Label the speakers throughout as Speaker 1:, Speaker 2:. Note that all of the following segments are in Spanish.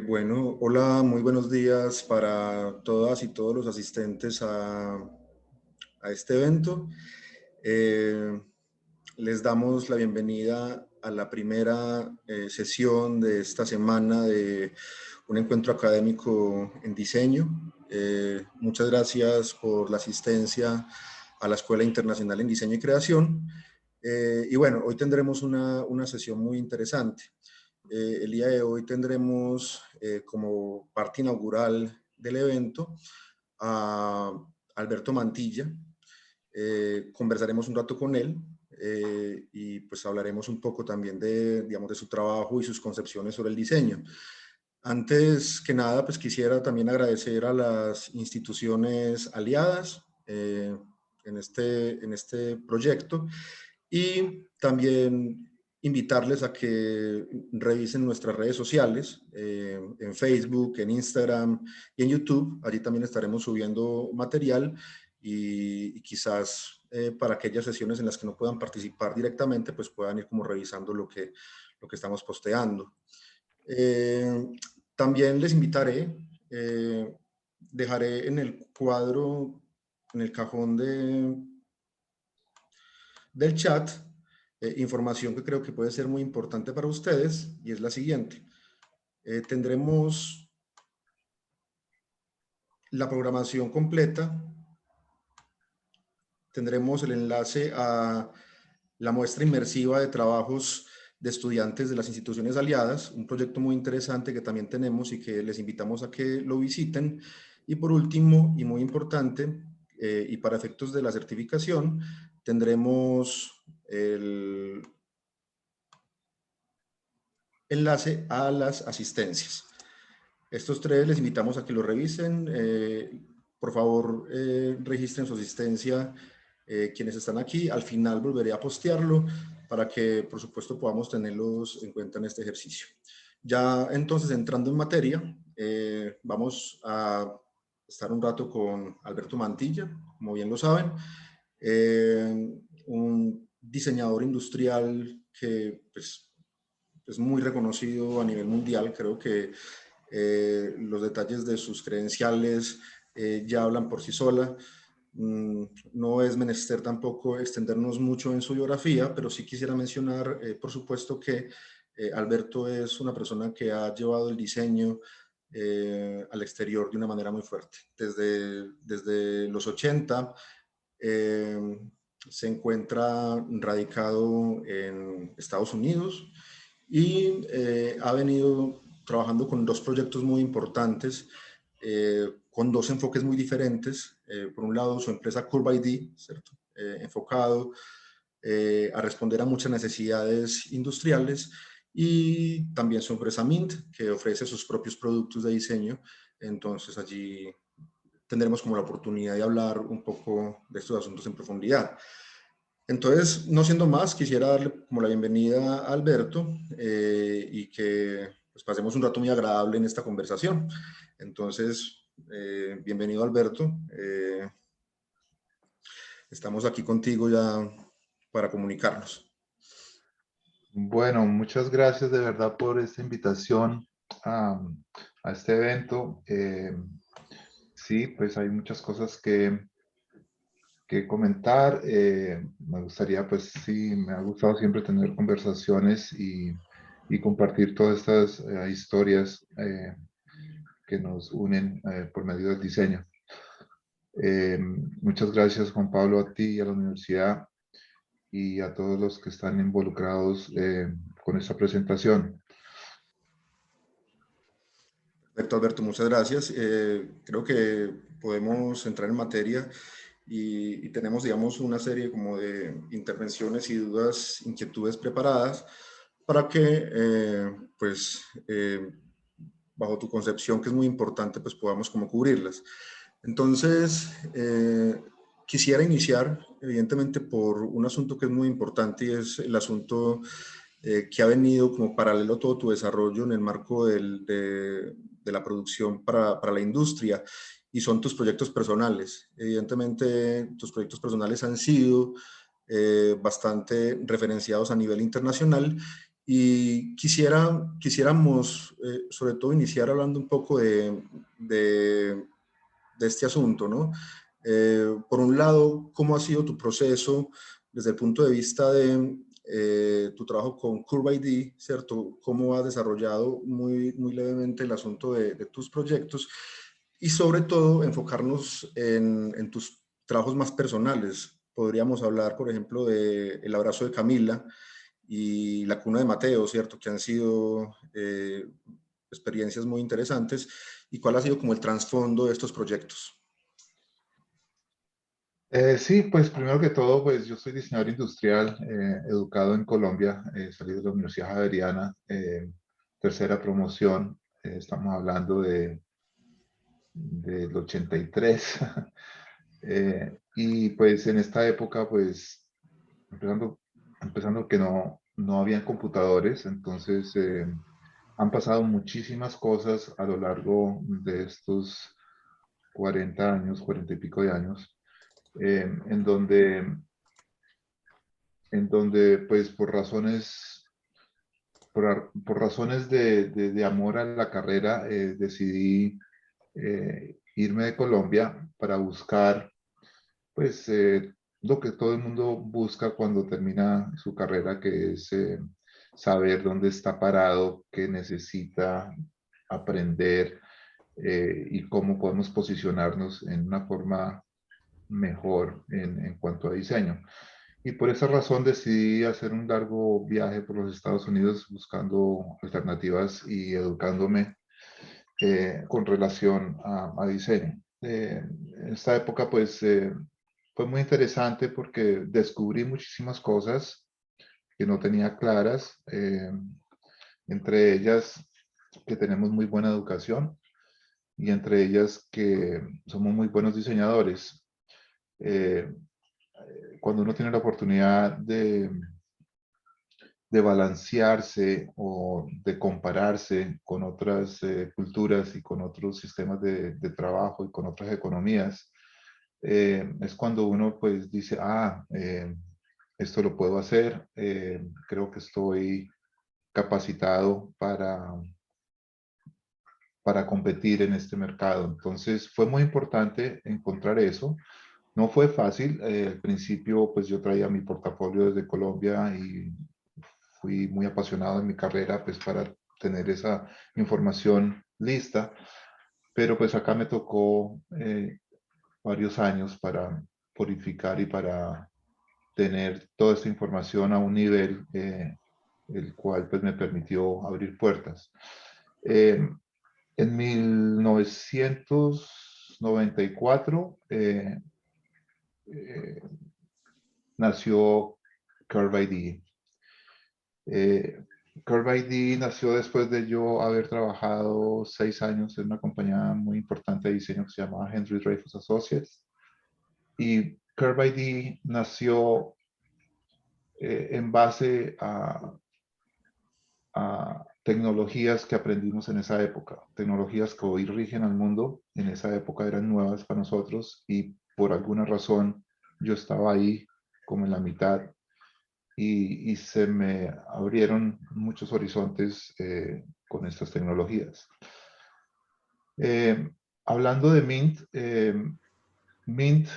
Speaker 1: Bueno, hola, muy buenos días para todas y todos los asistentes a este evento. Eh, Les damos la bienvenida a la primera sesión de esta semana de un encuentro académico en diseño. Muchas gracias por la asistencia a la Escuela Internacional en Diseño y Creación. Y bueno, hoy tendremos una sesión muy interesante. El día de hoy tendremos como parte inaugural del evento a Alberto Mantilla. Conversaremos un rato con él y pues hablaremos un poco también de, digamos, de su trabajo y sus concepciones sobre el diseño. Antes que nada, pues quisiera también agradecer a las instituciones aliadas en este proyecto y también invitarles a que revisen nuestras redes sociales, en Facebook, en Instagram y en YouTube. Allí también estaremos subiendo material y quizás para aquellas sesiones en las que no puedan participar directamente, pues puedan ir como revisando lo que estamos posteando. Eh, También les invitaré, dejaré en el cuadro, en el cajón del chat, información que creo que puede ser muy importante para ustedes y es la siguiente. Tendremos la programación completa, tendremos el enlace a la muestra inmersiva de trabajos de estudiantes de las instituciones aliadas, un proyecto muy interesante que también tenemos y que les invitamos a que lo visiten. Y por último, y muy importante, y para efectos de la certificación, tendremos el enlace a las asistencias. Estos tres les invitamos a que lo revisen. Por favor, registren su asistencia quienes están aquí. Al final volveré a postearlo para que, por supuesto, podamos tenerlos en cuenta en este ejercicio. Ya entonces, entrando en materia, vamos a estar un rato con Alberto Mantilla, como bien lo saben, un diseñador industrial que pues, es muy reconocido a nivel mundial. Creo que los detalles de sus credenciales ya hablan por sí sola. No es menester tampoco extendernos mucho en su biografía, pero sí quisiera mencionar, por supuesto, que Alberto es una persona que ha llevado el diseño al exterior de una manera muy fuerte. Desde los 80 eh, se encuentra radicado en Estados Unidos y ha venido trabajando con dos proyectos muy importantes, con dos enfoques muy diferentes. Por un lado, su empresa Curve ID, ¿cierto? Enfocado a responder a muchas necesidades industriales, y también su empresa Mint, que ofrece sus propios productos de diseño. Entonces allí tendremos como la oportunidad de hablar un poco de estos asuntos en profundidad. Entonces, no siendo más, quisiera darle como la bienvenida a Alberto y que pues, pasemos un rato muy agradable en esta conversación. Entonces, bienvenido Alberto. Estamos aquí contigo ya para comunicarnos.
Speaker 2: Bueno, muchas gracias de verdad por esta invitación a, a este evento. Sí, pues hay muchas cosas que comentar. Me gustaría, pues sí, me ha gustado siempre tener conversaciones y compartir todas estas historias que nos unen por medio del diseño. Muchas gracias, Juan Pablo, a ti y a la universidad y a todos los que están involucrados con esta presentación.
Speaker 1: Perfecto, Alberto, muchas gracias. Creo que podemos entrar en materia y tenemos, digamos, una serie como de intervenciones y dudas, inquietudes preparadas para que, pues, bajo tu concepción, que es muy importante, pues podamos como cubrirlas. Entonces, quisiera iniciar, evidentemente, por un asunto que es muy importante y es el asunto que ha venido como paralelo a todo tu desarrollo en el marco de la producción para la industria, y son tus proyectos personales. Evidentemente, tus proyectos personales han sido bastante referenciados a nivel internacional Y quisiéramos, sobre todo, iniciar hablando un poco de este asunto, ¿no? Por un lado, ¿cómo ha sido tu proceso desde el punto de vista de tu trabajo con Curve ID, ¿cierto? ¿Cómo has desarrollado muy levemente el asunto de tus proyectos? Y sobre todo, enfocarnos en tus trabajos más personales. Podríamos hablar, por ejemplo, de El abrazo de Camila y La cuna de Mateo, ¿cierto? Que han sido experiencias muy interesantes. ¿Y cuál ha sido como el trasfondo de estos proyectos?
Speaker 2: Sí, pues primero que todo, pues yo soy diseñador industrial, educado en Colombia, salí de la Universidad Javeriana, tercera promoción, estamos hablando del 83. Y pues en esta época, pues empezando, empezando que no habían computadores, entonces han pasado muchísimas cosas a lo largo de estos 40 años, 40 y pico de años, en donde pues por razones de amor a la carrera, decidí irme de Colombia para buscar pues lo que todo el mundo busca cuando termina su carrera, que es saber dónde está parado, qué necesita aprender, y cómo podemos posicionarnos en una forma mejor en cuanto a diseño. Y por esa razón decidí hacer un largo viaje por los Estados Unidos buscando alternativas y educándome con relación a diseño. En esta época pues fue muy interesante porque descubrí muchísimas cosas que no tenía claras, entre ellas que tenemos muy buena educación y entre ellas que somos muy buenos diseñadores. Eh, Cuando uno tiene la oportunidad de balancearse o de compararse con otras culturas y con otros sistemas de trabajo y con otras economías, es cuando uno pues dice, esto lo puedo hacer, creo que estoy capacitado para competir en este mercado. Entonces fue muy importante encontrar eso. No fue fácil. Al principio, pues yo traía mi portafolio desde Colombia y fui muy apasionado en mi carrera, pues para tener esa información lista. Pero pues acá me tocó varios años para purificar y para tener toda esta información a un nivel el cual pues me permitió abrir puertas. Eh, en 1994 eh, nació Curve ID. Eh, Curve ID nació después de yo haber trabajado 6 años en una compañía muy importante de diseño que se llamaba Henry Dreyfuss Associates. Y Curve ID nació en base a tecnologías que aprendimos en esa época, tecnologías que hoy rigen al mundo, en esa época eran nuevas para nosotros y por alguna razón yo estaba ahí como en la mitad y se me abrieron muchos horizontes con estas tecnologías. Eh, Hablando de Mint, Mint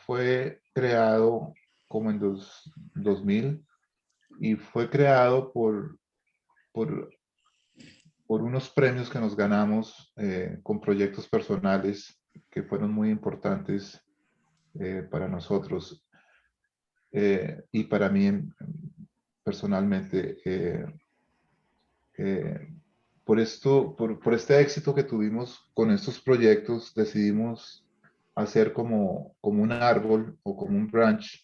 Speaker 2: fue creado como en 2000 y fue creado por por unos premios que nos ganamos con proyectos personales que fueron muy importantes para nosotros y para mí personalmente. Eh, por este éxito que tuvimos con estos proyectos, decidimos hacer como un árbol o como un branch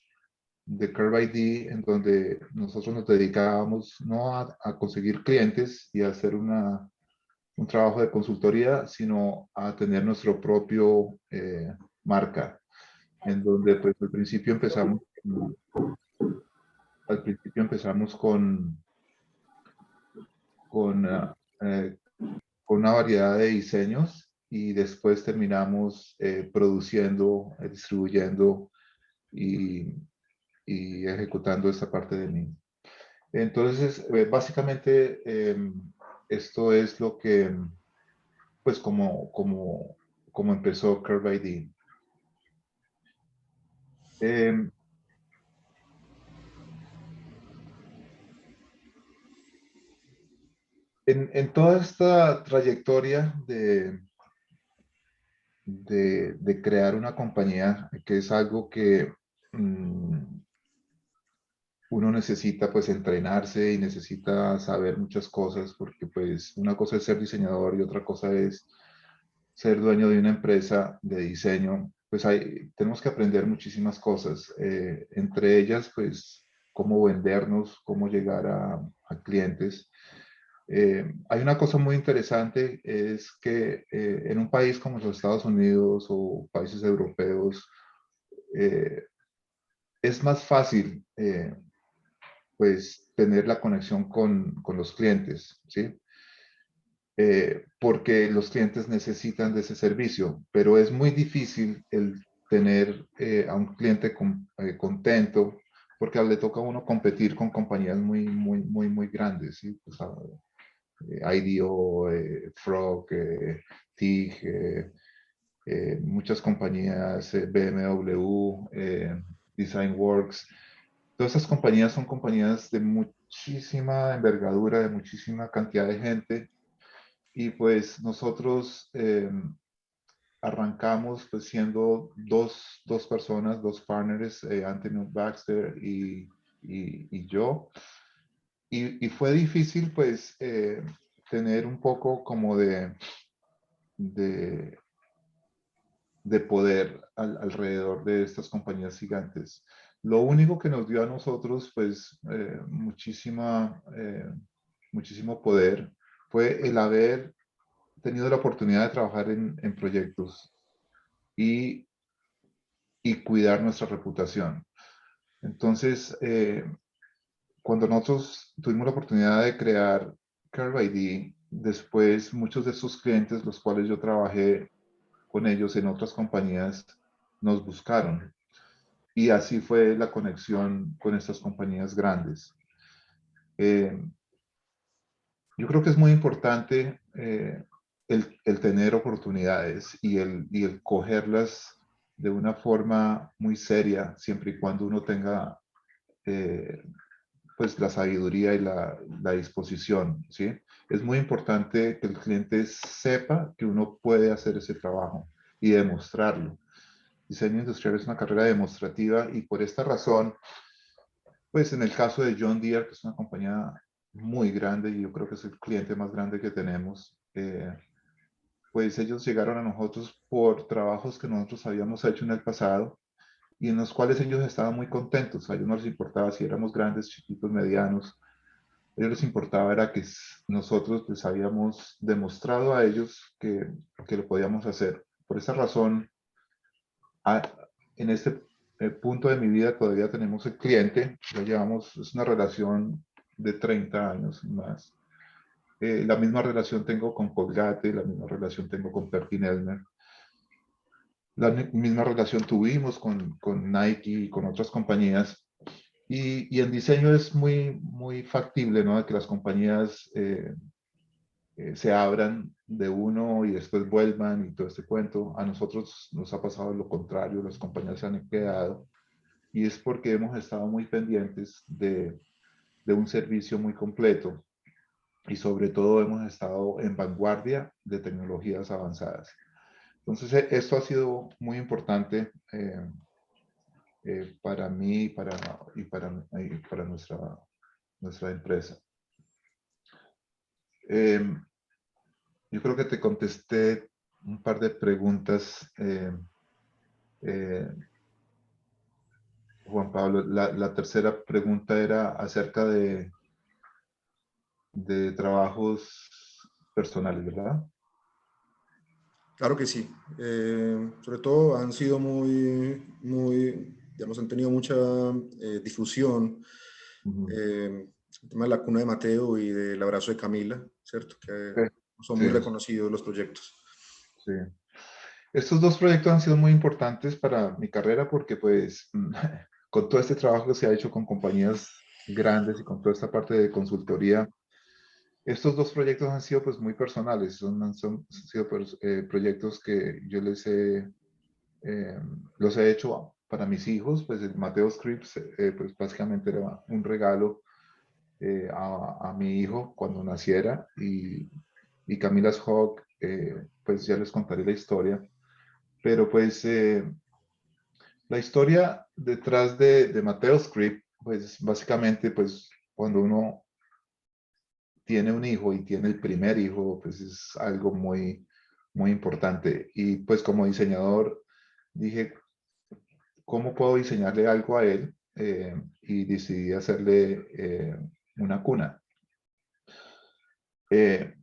Speaker 2: de Curve ID en donde nosotros nos dedicábamos no a conseguir clientes y a hacer un trabajo de consultoría, sino a tener nuestro propio marca, en donde pues al principio empezamos con, uh, eh, con una variedad de diseños y después terminamos produciendo, distribuyendo y, y ejecutando esta parte de mí. Entonces, básicamente, esto es lo que, pues, como empezó Curve ID. Eh, en toda esta trayectoria de crear una compañía, que es algo que uno necesita pues entrenarse y necesita saber muchas cosas, porque pues una cosa es ser diseñador y otra cosa es ser dueño de una empresa de diseño. Pues tenemos que aprender muchísimas cosas, entre ellas pues cómo vendernos, cómo llegar a clientes. Hay una cosa muy interesante, es que en un país como los Estados Unidos o países europeos, eh, es más fácil pues tener la conexión con los clientes, ¿sí? Porque los clientes necesitan de ese servicio, pero es muy difícil el tener a un cliente contento, porque le toca a uno competir con compañías muy grandes, ¿sí? Pues, IDEO, Frog, TIG, muchas compañías, BMW, DesignWorks. Todas esas compañías son compañías de muchísima envergadura, de muchísima cantidad de gente. Y pues nosotros arrancamos pues siendo dos personas, dos partners, Anthony Baxter y yo. Y fue difícil pues tener un poco como de, de poder alrededor de estas compañías gigantes. Lo único que nos dio a nosotros, pues, muchísimo poder fue el haber tenido la oportunidad de trabajar en proyectos y, y cuidar nuestra reputación. Entonces, cuando nosotros tuvimos la oportunidad de crear Curve ID, después muchos de sus clientes, los cuales yo trabajé con ellos en otras compañías, nos buscaron. Y así fue la conexión con estas compañías grandes. Eh, yo creo que es muy importante el tener oportunidades y el cogerlas de una forma muy seria, siempre y cuando uno tenga eh, pues la sabiduría y la disposición, ¿sí? Es muy importante que el cliente sepa que uno puede hacer ese trabajo y demostrarlo. Diseño industrial es una carrera demostrativa y por esta razón, pues en el caso de John Deere, que es una compañía muy grande y yo creo que es el cliente más grande que tenemos, pues ellos llegaron a nosotros por trabajos que nosotros habíamos hecho en el pasado y en los cuales ellos estaban muy contentos. A ellos no les importaba si éramos grandes, chiquitos, medianos. A ellos les importaba era que nosotros les habíamos demostrado a ellos que lo podíamos hacer. Por esa razón, a- en este punto de mi vida todavía tenemos el cliente, ya llevamos, es una relación de 30 años y más. La misma relación tengo con Colgate, la misma relación tengo con Perkin-Elmer, la misma relación tuvimos con Nike y con otras compañías. Y en diseño es muy factible, ¿no? De que las compañías se abran de uno y después vuelvan y todo este cuento. A nosotros nos ha pasado lo contrario, las compañías se han quedado y es porque hemos estado muy pendientes de un servicio muy completo y sobre todo hemos estado en vanguardia de tecnologías avanzadas. Entonces, esto ha sido muy importante para mí y para nuestra empresa. Yo creo que te contesté un par de preguntas, eh, Juan Pablo. La tercera pregunta era acerca de trabajos personales, ¿verdad?
Speaker 1: Claro que sí. Sobre todo han sido digamos, han tenido mucha difusión.
Speaker 2: Ujú.
Speaker 1: El tema de la cuna de Mateo y del abrazo de Camila, ¿cierto? Que
Speaker 2: Sí,
Speaker 1: son
Speaker 2: sí,
Speaker 1: muy reconocidos los proyectos.
Speaker 2: sí. Estos dos proyectos han sido muy importantes para mi carrera porque pues con todo este trabajo que se ha hecho con compañías grandes y con toda esta parte de consultoría. Estos dos proyectos han sido pues muy personales, han sido pues, proyectos que yo los he hecho para mis hijos. Pues el Mateo Scripts pues básicamente era un regalo a mi hijo cuando naciera, y Camila's Hawk, pues ya les contaré la historia, pero pues la historia detrás de Mateo Script, pues básicamente pues cuando uno tiene un hijo y tiene el primer hijo, pues es algo muy, muy importante. Y pues como diseñador dije, ¿cómo puedo diseñarle algo a él? Y decidí hacerle una cuna. Eh,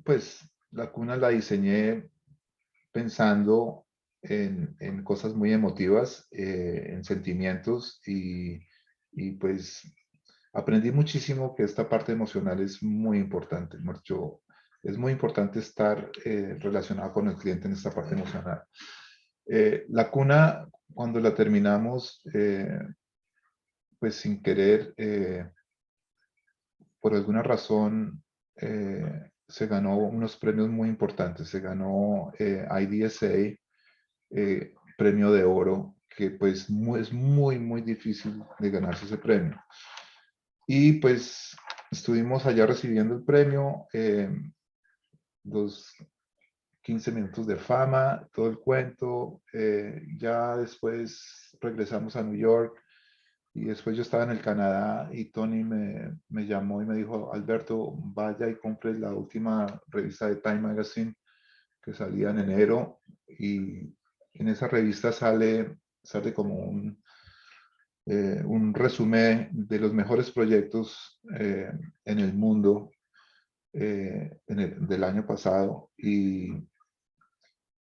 Speaker 2: pues, la cuna la diseñé pensando en cosas muy emotivas, en sentimientos, y pues aprendí muchísimo que esta parte emocional es muy importante. Es muy importante estar relacionado con el cliente en esta parte emocional. La cuna, cuando la terminamos, pues sin querer, por alguna razón, se ganó unos premios muy importantes. Se ganó IDSA, premio de oro, que pues es muy, muy difícil de ganarse ese premio. Y pues estuvimos allá recibiendo el premio, los 15 minutos de fama, todo el cuento. Ya después regresamos a New York, y después yo estaba en el Canadá, y Tony me llamó y me dijo, Alberto, vaya y compre la última revista de Time Magazine que salía en enero, y en esa revista sale como un resumen de los mejores proyectos en el mundo del año pasado, y,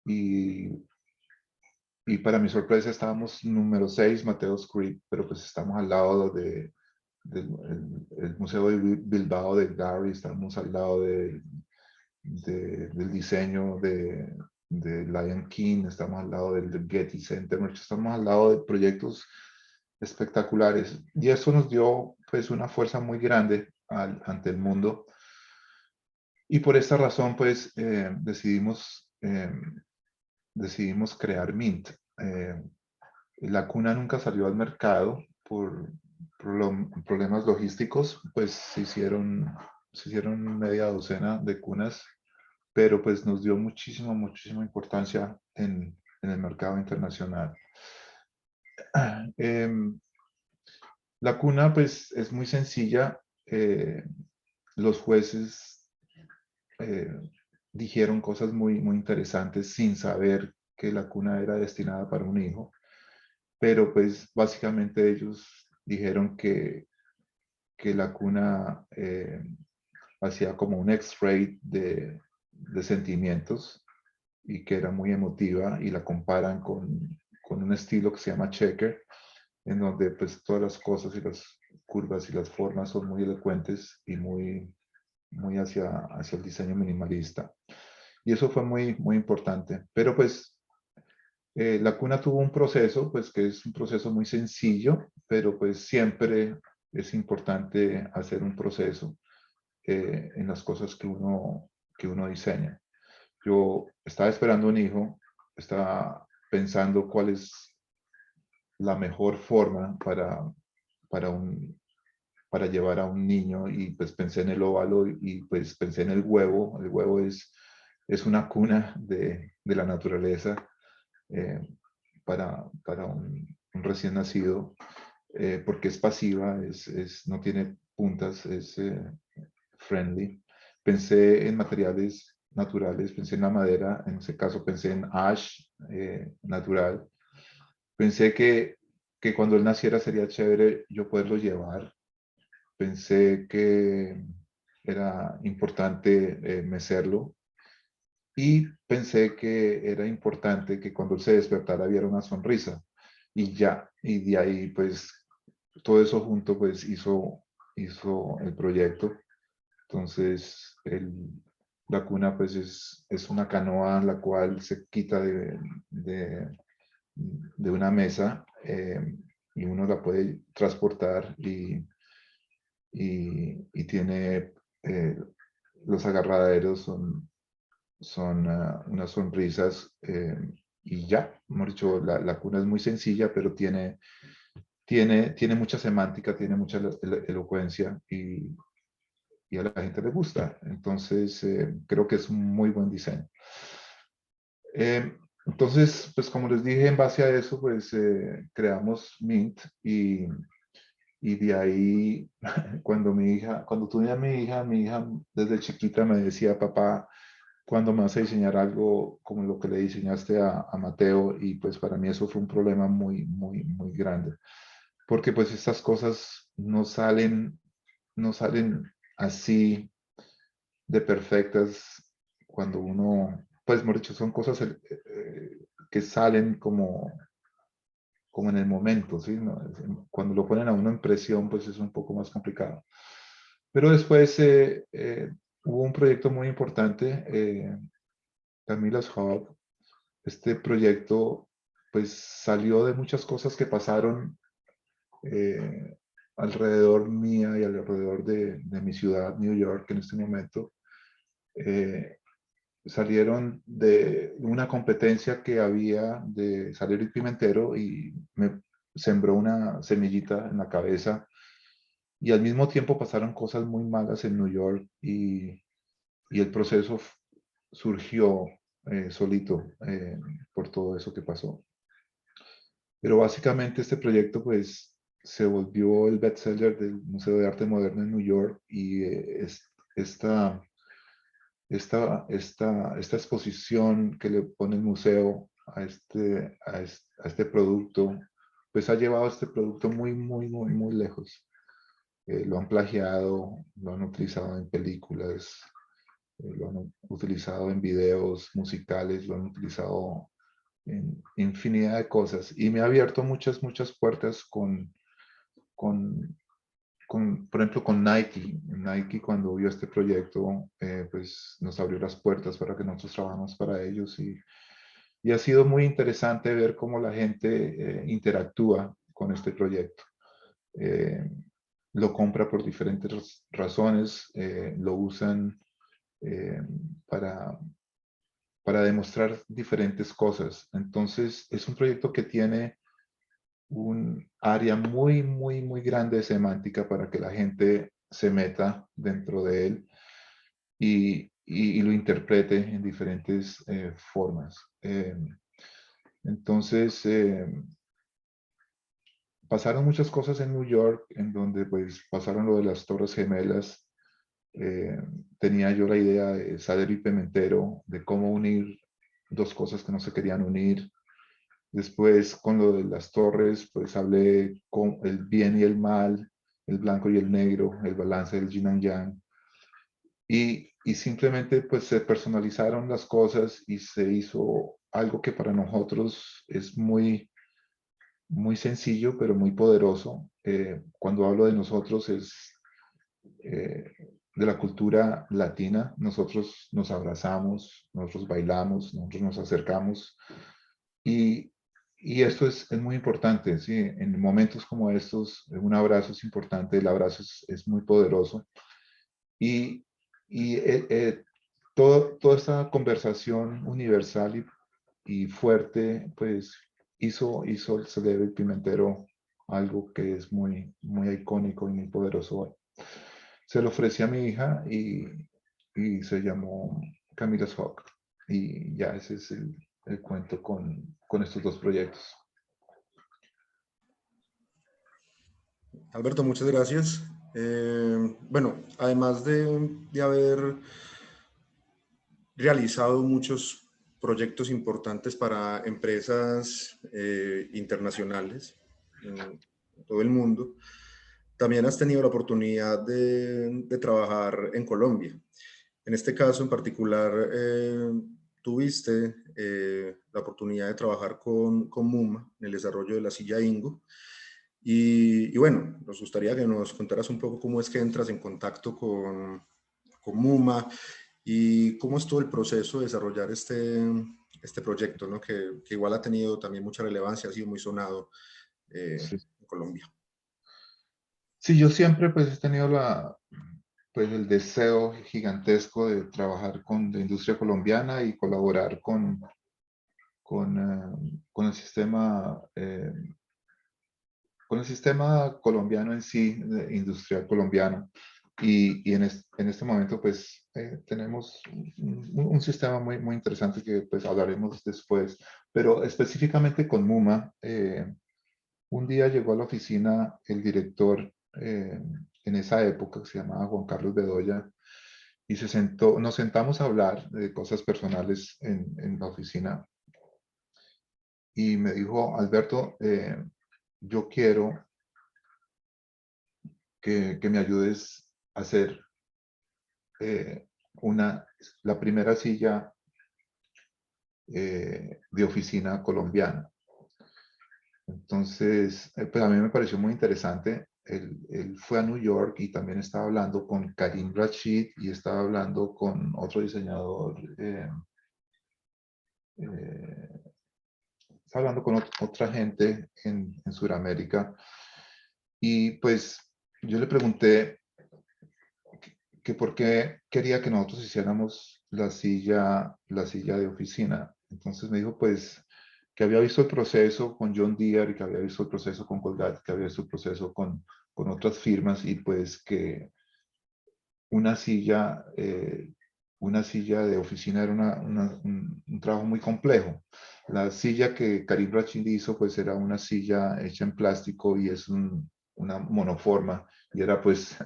Speaker 2: y para mi sorpresa estábamos número 6, Mateo Script, pero pues estamos al lado del Museo de Bilbao de Gary, estamos al lado del diseño de Lion King, estamos al lado del Getty Center, estamos al lado de proyectos espectaculares, y eso nos dio pues una fuerza muy grande ante el mundo. Y por esta razón pues decidimos crear Mint. La cuna nunca salió al mercado por problemas logísticos. Pues se hicieron media docena de cunas, pero pues nos dio muchísima, muchísima importancia en el mercado internacional. La cuna pues es muy sencilla. Los jueces eh, dijeron cosas muy, muy interesantes sin saber que la cuna era destinada para un hijo, pero pues básicamente ellos dijeron que la cuna hacía como un X-ray de sentimientos, y que era muy emotiva, y la comparan con un estilo que se llama checker, en donde pues todas las cosas y las curvas y las formas son muy elocuentes y muy, muy hacia el diseño minimalista. Y eso fue muy, muy importante. Pero pues la cuna tuvo un proceso, pues que es un proceso muy sencillo, pero pues siempre es importante hacer un proceso en las cosas que uno diseña. Yo estaba esperando un hijo, estaba pensando cuál es la mejor forma para llevar a un niño, y pues pensé en el óvalo, y pues pensé en el huevo. El huevo es una cuna de la naturaleza eh, para un recién nacido, porque es pasiva, no tiene puntas, es friendly. Pensé en materiales naturales, pensé en la madera, en ese caso pensé en ash natural. Pensé que cuando él naciera sería chévere yo poderlo llevar. Pensé que era importante mecerlo, y pensé que era importante que cuando él se despertara viera una sonrisa, y ya, y de ahí pues todo eso junto pues hizo el proyecto. Entonces, la cuna pues es una canoa en la cual se quita de una mesa, y uno la puede transportar y tiene, los agarraderos son unas sonrisas, y ya, hemos dicho, la cuna es muy sencilla, pero tiene mucha semántica, tiene mucha elocuencia y a la gente le gusta. Entonces, creo que es un muy buen diseño. Entonces, pues como les dije, en base a eso, pues creamos Mint y de ahí, cuando tuve a mi hija desde chiquita me decía, papá, ¿cuándo me vas a diseñar algo como lo que le diseñaste a Mateo? Y pues para mí eso fue un problema muy, muy, muy grande, porque pues estas cosas no salen así de perfectas cuando uno, pues, mejor dicho, son cosas que salen como en el momento, ¿sí? Cuando lo ponen a uno en presión, pues es un poco más complicado. Pero después hubo un proyecto muy importante, Camila's Hub. Este proyecto, pues, salió de muchas cosas que pasaron eh, alrededor mía y alrededor de mi ciudad, New York, en este momento. Eh, Salieron de una competencia que había de Salero y Pimentero y me sembró una semillita en la cabeza y al mismo tiempo pasaron cosas muy malas en New York y el proceso surgió solito, por todo eso que pasó. Pero básicamente este proyecto pues se volvió el bestseller del Museo de Arte Moderno en New York y esta esta exposición que le pone el museo a este producto, pues ha llevado a este producto muy, muy, muy, muy lejos. Lo han plagiado, lo han utilizado en películas, lo han utilizado en videos musicales, lo han utilizado en infinidad de cosas. Y me ha abierto muchas, muchas puertas con por ejemplo, con Nike. Nike cuando vio este proyecto, pues nos abrió las puertas para que nosotros trabajemos para ellos y ha sido muy interesante ver cómo la gente interactúa con este proyecto. Eh, lo compra por diferentes razones, lo usan eh, para, para demostrar diferentes cosas. Entonces, es un proyecto que tiene un área muy, muy, muy grande de semántica para que la gente se meta dentro de él y lo interprete en diferentes formas. Entonces, pasaron muchas cosas en New York, en donde pues pasaron lo de las Torres Gemelas. Eh, Tenía yo la idea de Sadero y Pimentero, de cómo unir dos cosas que no se querían unir. Después, con lo de las torres, pues hablé con el bien y el mal, el blanco y el negro, el balance del yin and yang. Y simplemente pues se personalizaron las cosas y se hizo algo que para nosotros es muy, muy sencillo, pero muy poderoso. Cuando hablo de nosotros es eh, de la cultura latina. Nosotros nos abrazamos, nosotros bailamos, nosotros nos acercamos y, y esto es muy importante, ¿sí? En momentos como estos, un abrazo es importante, el abrazo es muy poderoso. Y, y toda esta conversación universal y fuerte, pues hizo el Celebro y Pimentero algo que es muy, muy icónico y muy poderoso hoy. Se lo ofrecí a mi hija y se llamó Camila's Hawk. Y ya ese es el cuento con estos dos proyectos.
Speaker 1: Alberto, muchas gracias. Bueno, además de haber realizado muchos proyectos importantes para empresas internacionales en todo el mundo, también has tenido la oportunidad de trabajar en Colombia. En este caso en particular, tuviste la oportunidad de trabajar con MUMA en el desarrollo de la silla Ingo. Y bueno, nos gustaría que nos contaras un poco cómo es que entras en contacto con MUMA y cómo es todo el proceso de desarrollar este proyecto, ¿no? Que igual ha tenido también mucha relevancia, ha sido muy sonado
Speaker 2: Sí.
Speaker 1: en Colombia.
Speaker 2: Sí, yo siempre pues he tenido pues el deseo gigantesco de trabajar con la industria colombiana y colaborar con el sistema colombiano en sí, industrial colombiano. Y en este momento, pues, tenemos un sistema muy interesante que, pues, hablaremos después. Pero específicamente con MUMA, un día llegó a la oficina el director en esa época, que se llamaba Juan Carlos Bedoya, y nos sentamos a hablar de cosas personales en la oficina. Y me dijo, Alberto, yo quiero que me ayudes a hacer eh, la primera silla de oficina colombiana. Entonces, pues a mí me pareció muy interesante. Él fue a New York y también estaba hablando con Karim Rashid y estaba hablando con otro diseñador, estaba hablando con otra gente en Sudamérica. Y pues yo le pregunté que por qué quería que nosotros hiciéramos la silla de oficina. Entonces me dijo, pues, que había visto el proceso con John Deere, y que había visto el proceso con Colgate, que había visto el proceso con otras firmas, y pues que una silla, eh, una silla de oficina era un trabajo muy complejo. La silla que Karim Rashid hizo, pues era una silla hecha en plástico y es una monoforma, y era pues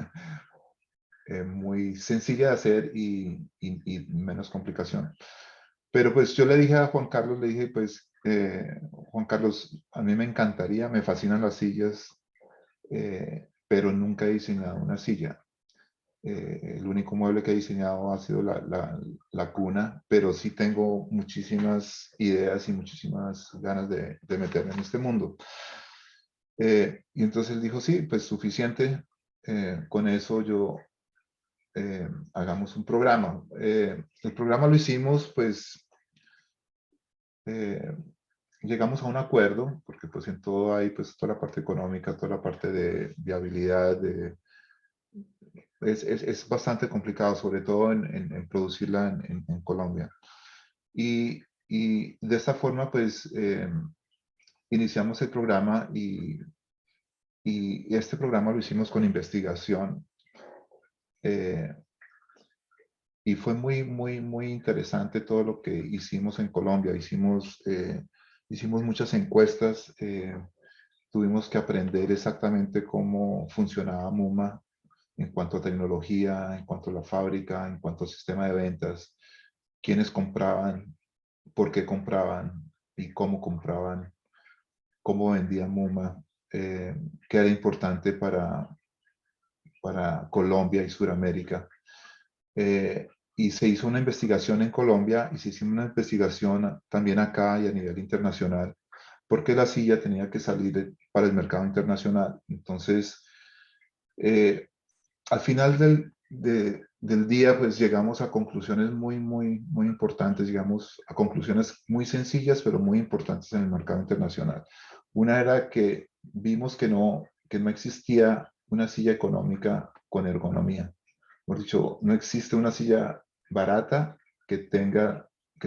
Speaker 2: muy sencilla de hacer y menos complicación. Pero pues yo le dije a Juan Carlos, le dije, pues, Juan Carlos, a mí me encantaría, me fascinan las sillas, pero nunca he diseñado una silla. El único mueble que he diseñado ha sido la cuna, pero sí tengo muchísimas ideas y muchísimas ganas de meterme en este mundo. Y entonces él dijo, sí, pues suficiente. Con eso yo hagamos un programa. El programa lo hicimos, pues, eh, llegamos a un acuerdo, porque pues en todo hay, pues, toda la parte económica, toda la parte de viabilidad, es bastante complicado, sobre todo en producirla en Colombia. Y de esta forma, pues, iniciamos el programa y este programa lo hicimos con investigación. Eh, Y fue muy interesante todo lo que hicimos en Colombia. Hicimos muchas encuestas, tuvimos que aprender exactamente cómo funcionaba MUMA en cuanto a tecnología, en cuanto a la fábrica, en cuanto al sistema de ventas, quiénes compraban, por qué compraban y cómo vendían MUMA, qué era importante para Colombia y Sudamérica. Eh, y se hizo una investigación en Colombia y se hizo una investigación también acá y a nivel internacional, porque la silla tenía que salir para el mercado internacional. Entonces, al final del día, pues llegamos a conclusiones muy importantes, llegamos a conclusiones muy sencillas, pero muy importantes en el mercado internacional. Una era que vimos que no existía una silla económica con ergonomía. Por dicho, no existe una silla barata que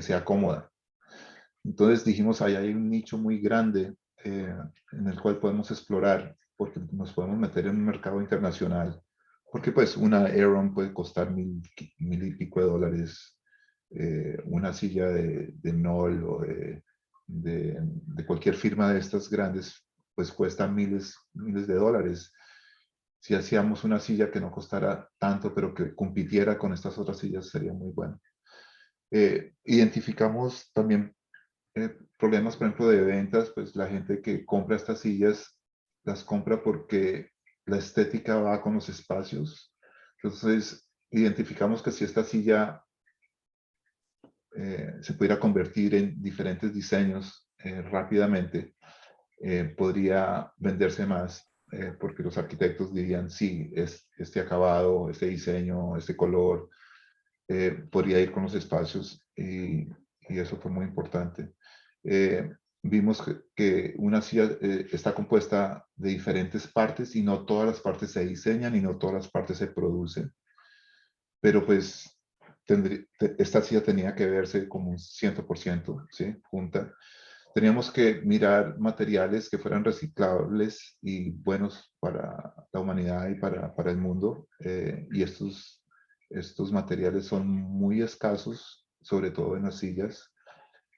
Speaker 2: sea cómoda. Entonces dijimos, ahí hay un nicho muy grande en el cual podemos explorar, porque nos podemos meter en un mercado internacional. Porque pues una Aeron puede costar mil y pico de dólares, una silla de Knoll o de cualquier firma de estas grandes, pues cuesta miles de dólares. Si hacíamos una silla que no costara tanto, pero que compitiera con estas otras sillas, sería muy bueno. Identificamos también problemas, por ejemplo, de ventas, pues la gente que compra estas sillas las compra porque la estética va con los espacios. Entonces, identificamos que si esta silla se pudiera convertir en diferentes diseños rápidamente, podría venderse más, porque los arquitectos dirían, sí, este acabado, este diseño, este color, podría ir con los espacios y eso fue muy importante. vimos que una silla está compuesta de diferentes partes y no todas las partes se diseñan y no todas las partes se producen. Pero pues esta silla tenía que verse como un 100%, ¿sí? Junta. Teníamos que mirar materiales que fueran reciclables y buenos para la humanidad y para el mundo. Y estos materiales son muy escasos, sobre todo en las sillas.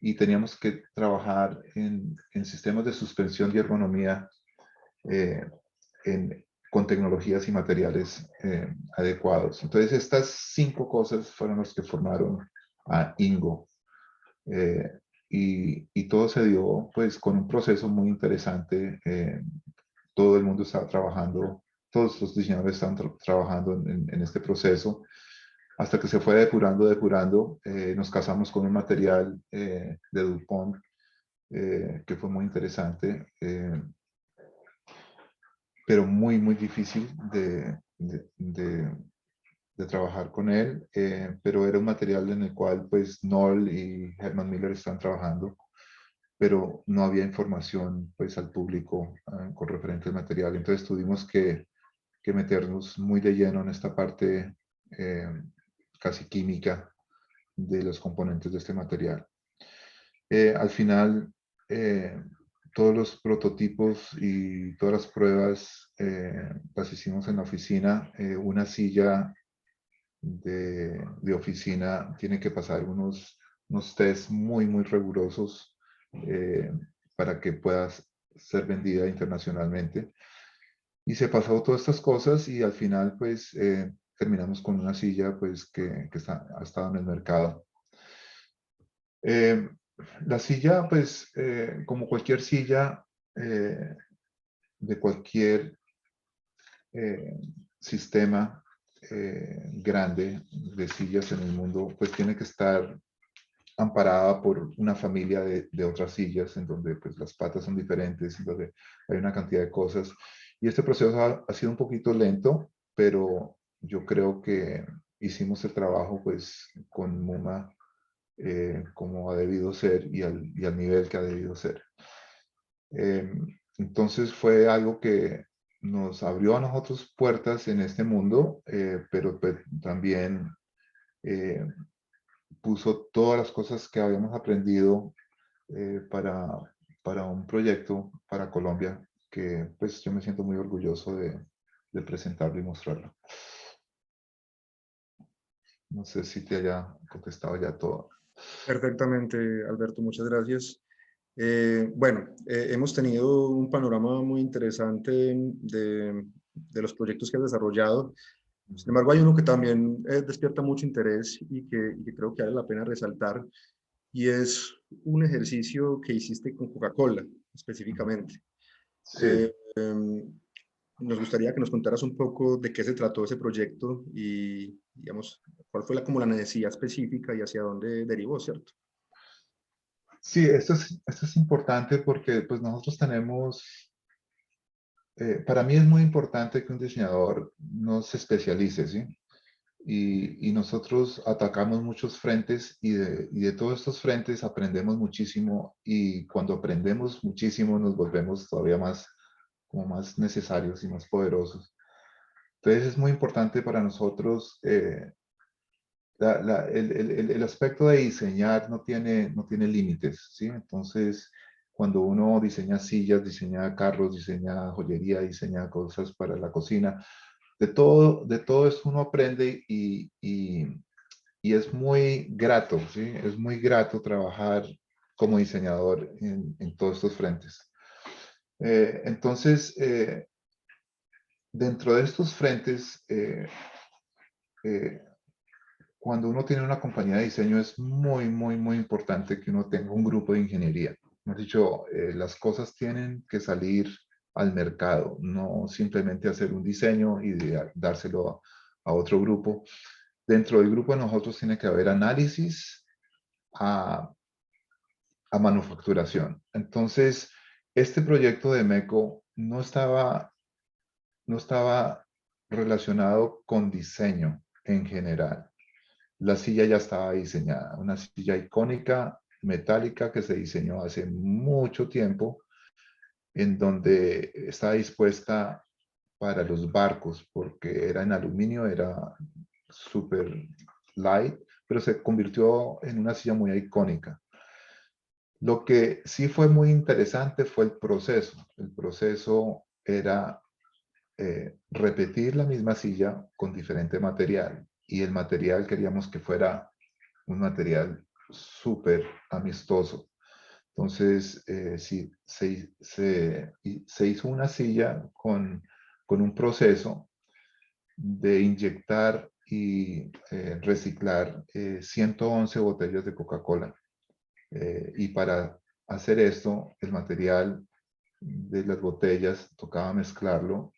Speaker 2: Y teníamos que trabajar en sistemas de suspensión y ergonomía eh, con tecnologías y materiales adecuados. Entonces, estas 5 cosas fueron las que formaron a Ingo. Eh, y todo se dio pues con un proceso muy interesante. Todo el mundo estaba trabajando, todos los diseñadores estaban trabajando en este proceso, hasta que se fue depurando. Nos casamos con un material de DuPont que fue muy interesante, pero muy difícil de trabajar con él, pero era un material en el cual pues Noll y Herman Miller están trabajando, pero no había información pues al público con referente al material. Entonces tuvimos que meternos muy de lleno en esta parte casi química de los componentes de este material. Al final, todos los prototipos y todas las pruebas las hicimos en la oficina. Una silla de oficina tiene que pasar unos tests muy rigurosos para que pueda ser vendida internacionalmente. Y se pasó todas estas cosas y al final pues terminamos con una silla pues que ha estado en el mercado. La silla pues como cualquier silla de cualquier eh, sistema grande de sillas en el mundo, pues tiene que estar amparada por una familia de otras sillas en donde pues las patas son diferentes, en donde hay una cantidad de cosas. Y este proceso ha sido un poquito lento, pero yo creo que hicimos el trabajo pues con MUMA como ha debido ser y al nivel que ha debido ser. Entonces fue algo que nos abrió a nosotros puertas en este mundo, pero pues, también eh, puso todas las cosas que habíamos aprendido para un proyecto para Colombia que pues yo me siento muy orgulloso de presentarlo y mostrarlo. No sé si te haya contestado ya todo.
Speaker 1: Perfectamente, Alberto, muchas gracias. Bueno, hemos tenido un panorama muy interesante de los proyectos que has desarrollado. Sin embargo, hay uno que también despierta mucho interés y que creo que vale la pena resaltar, y es un ejercicio que hiciste con Coca-Cola, específicamente.
Speaker 2: Sí.
Speaker 1: Nos gustaría que nos contaras un poco de qué se trató ese proyecto y, digamos, cuál fue como la necesidad específica y hacia dónde derivó, ¿cierto?
Speaker 2: Sí, esto es importante porque pues nosotros tenemos, para mí es muy importante que un diseñador no se especialice, ¿sí? Y nosotros atacamos muchos frentes y de todos estos frentes aprendemos muchísimo y cuando aprendemos muchísimo nos volvemos todavía más, como más necesarios y más poderosos. Entonces es muy importante para nosotros el aspecto de diseñar no tiene límites, ¿sí? Entonces, cuando uno diseña sillas, diseña carros, diseña joyería, diseña cosas para la cocina, de todo esto uno aprende y es muy grato, ¿sí? Es muy grato trabajar como diseñador en todos estos frentes. Entonces, dentro de estos frentes, eh, cuando uno tiene una compañía de diseño es muy importante que uno tenga un grupo de ingeniería. Hemos dicho, las cosas tienen que salir al mercado, no simplemente hacer un diseño y dárselo a otro grupo. Dentro del grupo de nosotros tiene que haber análisis a, a manufacturación. Entonces, este proyecto de MECO no estaba relacionado con diseño en general. La silla ya estaba diseñada, una silla icónica metálica que se diseñó hace mucho tiempo, en donde estaba dispuesta para los barcos, porque era en aluminio, era súper light, pero se convirtió en una silla muy icónica. Lo que sí fue muy interesante fue el proceso. El proceso era repetir la misma silla con diferente material, y el material queríamos que fuera un material súper amistoso. Entonces, sí, se hizo una silla con un proceso de inyectar y reciclar 111 botellas de Coca-Cola. Y para hacer esto, el material de las botellas tocaba mezclarlo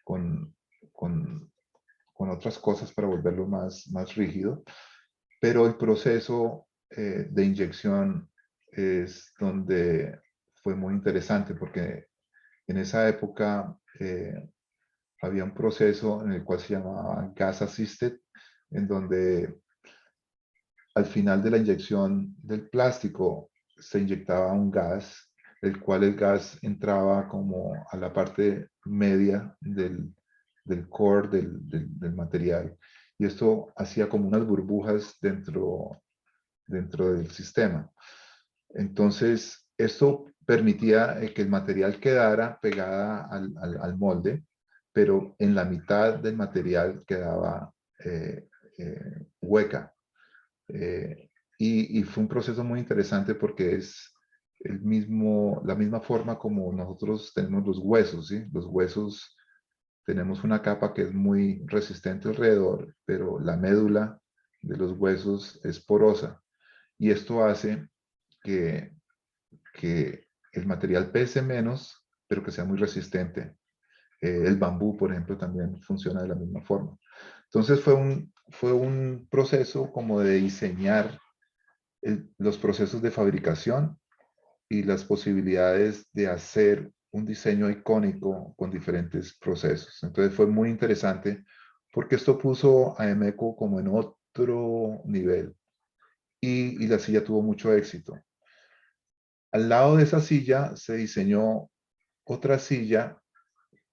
Speaker 2: con, con, con otras cosas para volverlo más rígido, pero el proceso de inyección es donde fue muy interesante, porque en esa época había un proceso en el cual se llamaba gas assisted, en donde al final de la inyección del plástico se inyectaba un gas, el cual el gas entraba como a la parte media del core del material, y esto hacía como unas burbujas dentro del sistema. Entonces, esto permitía que el material quedara pegada al molde, pero en la mitad del material quedaba hueca. Eh, y fue un proceso muy interesante porque es la misma forma como nosotros tenemos los huesos, ¿sí? Los huesos, tenemos una capa que es muy resistente alrededor, pero la médula de los huesos es porosa. Y esto hace que, que el material pese menos, pero que sea muy resistente. El bambú, por ejemplo, también funciona de la misma forma. Entonces fue un proceso como de diseñar los procesos de fabricación y las posibilidades de hacer un diseño icónico con diferentes procesos. Entonces fue muy interesante porque esto puso a Emeco como en otro nivel, y la silla tuvo mucho éxito. Al lado de esa silla se diseñó otra silla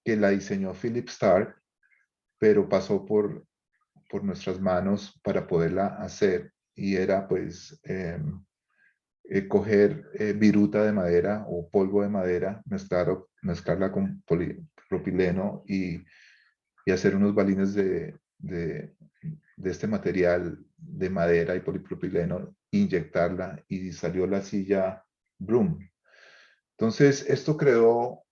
Speaker 2: que la diseñó Philip Stark, pero pasó por nuestras manos para poderla hacer, y era pues coger viruta de madera o polvo de madera, mezclarla con propileno y hacer unos balines de este material de madera y polipropileno, inyectarla, y salió la silla Broom. Entonces, esto creó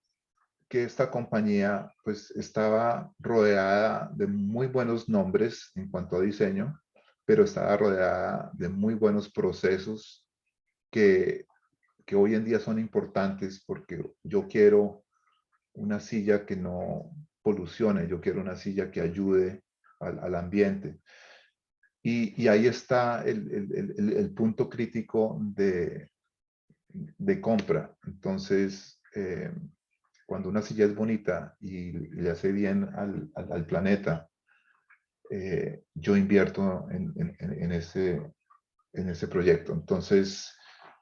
Speaker 2: que esta compañía pues estaba rodeada de muy buenos nombres en cuanto a diseño, pero estaba rodeada de muy buenos procesos que, que hoy en día son importantes, porque yo quiero una silla que no polucione, yo quiero una silla que ayude al ambiente. Y ahí está el punto crítico de compra. Entonces, cuando una silla es bonita y le hace bien al planeta, yo invierto en ese proyecto. Entonces,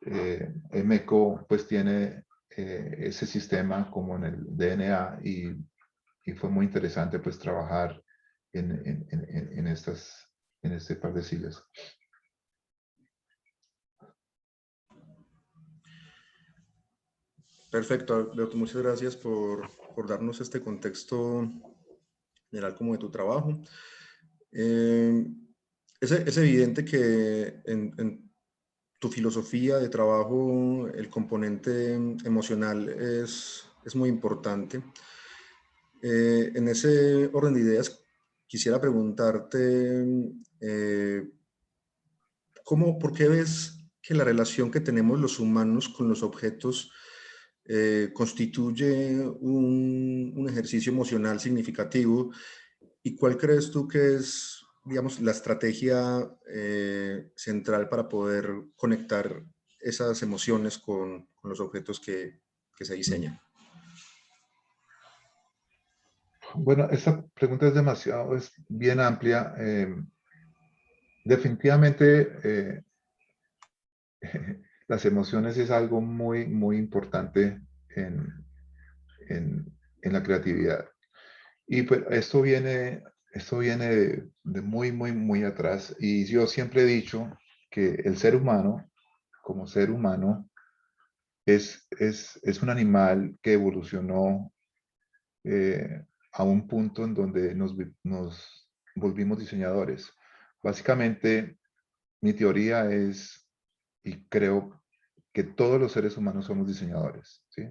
Speaker 2: Emeco pues tiene ese sistema como en el DNA, y fue muy interesante pues trabajar en este par de sillas.
Speaker 1: Perfecto, Alberto, muchas gracias por darnos este contexto general como de tu trabajo. Es evidente que en tu filosofía de trabajo el componente emocional es muy importante. En ese orden de ideas, quisiera preguntarte, ¿por qué ves que la relación que tenemos los humanos con los objetos constituye un ejercicio emocional significativo? ¿Y cuál crees tú que es, digamos, la estrategia central para poder conectar esas emociones con los objetos que se diseñan?
Speaker 2: Bueno, esta pregunta es bien amplia. Definitivamente las emociones es algo muy, muy importante en, en la creatividad. Y pues esto viene de muy, muy, muy atrás. Y yo siempre he dicho que el ser humano, como ser humano, es un animal que evolucionó a un punto en donde nos volvimos diseñadores. Básicamente, mi teoría es, y creo que todos los seres humanos somos diseñadores, ¿sí?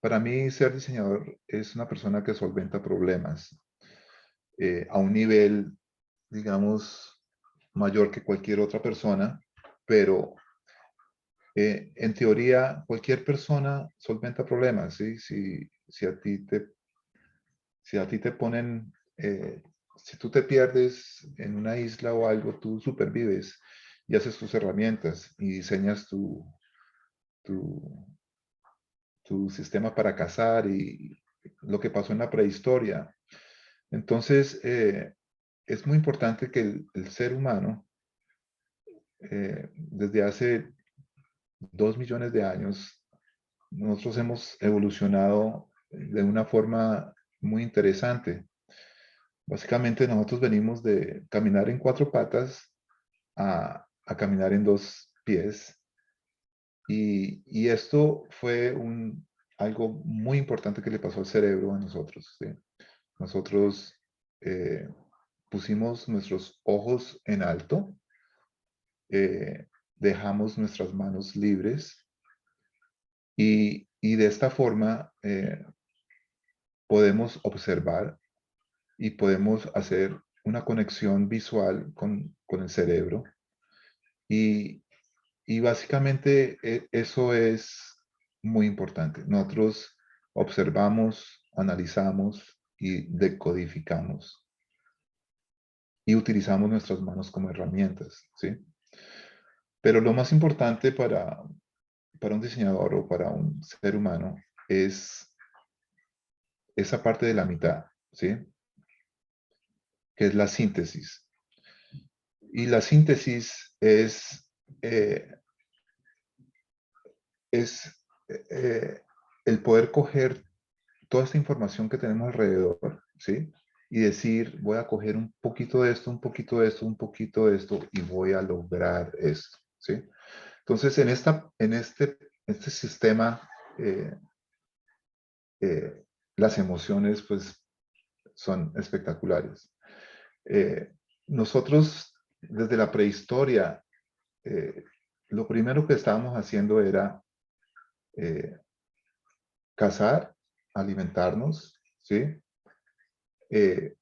Speaker 2: Para mí, ser diseñador es una persona que solventa problemas a un nivel, digamos, mayor que cualquier otra persona, pero en teoría cualquier persona solventa problemas, ¿sí? Si a ti te ponen, si tú te pierdes en una isla o algo, tú supervives y haces tus herramientas y diseñas tu, tu sistema para cazar y lo que pasó en la prehistoria. Entonces, es muy importante que el ser humano, desde hace 2 millones de años, nosotros hemos evolucionado de una forma muy interesante. Básicamente nosotros venimos de caminar en 4 patas a caminar en 2 pies y esto fue algo muy importante que le pasó al cerebro a nosotros, ¿sí? Nosotros eh, pusimos nuestros ojos en alto, dejamos nuestras manos libres y de esta forma podemos observar y podemos hacer una conexión visual con el cerebro. Y, y básicamente eso es muy importante. Nosotros observamos, analizamos y decodificamos y utilizamos nuestras manos como herramientas, ¿sí? Pero lo más importante para un diseñador o para un ser humano es esa parte de la mitad, ¿sí? Que es la síntesis. Y la síntesis eh, es el poder coger toda esta información que tenemos alrededor, ¿sí? Y decir, voy a coger un poquito de esto, un poquito de esto, un poquito de esto, y voy a lograr esto, ¿sí? Entonces, este sistema, eh, eh, las emociones, pues, son espectaculares. Eh, nosotros, desde la prehistoria, eh, lo primero que estábamos haciendo era eh, cazar, alimentarnos, ¿sí? Eh,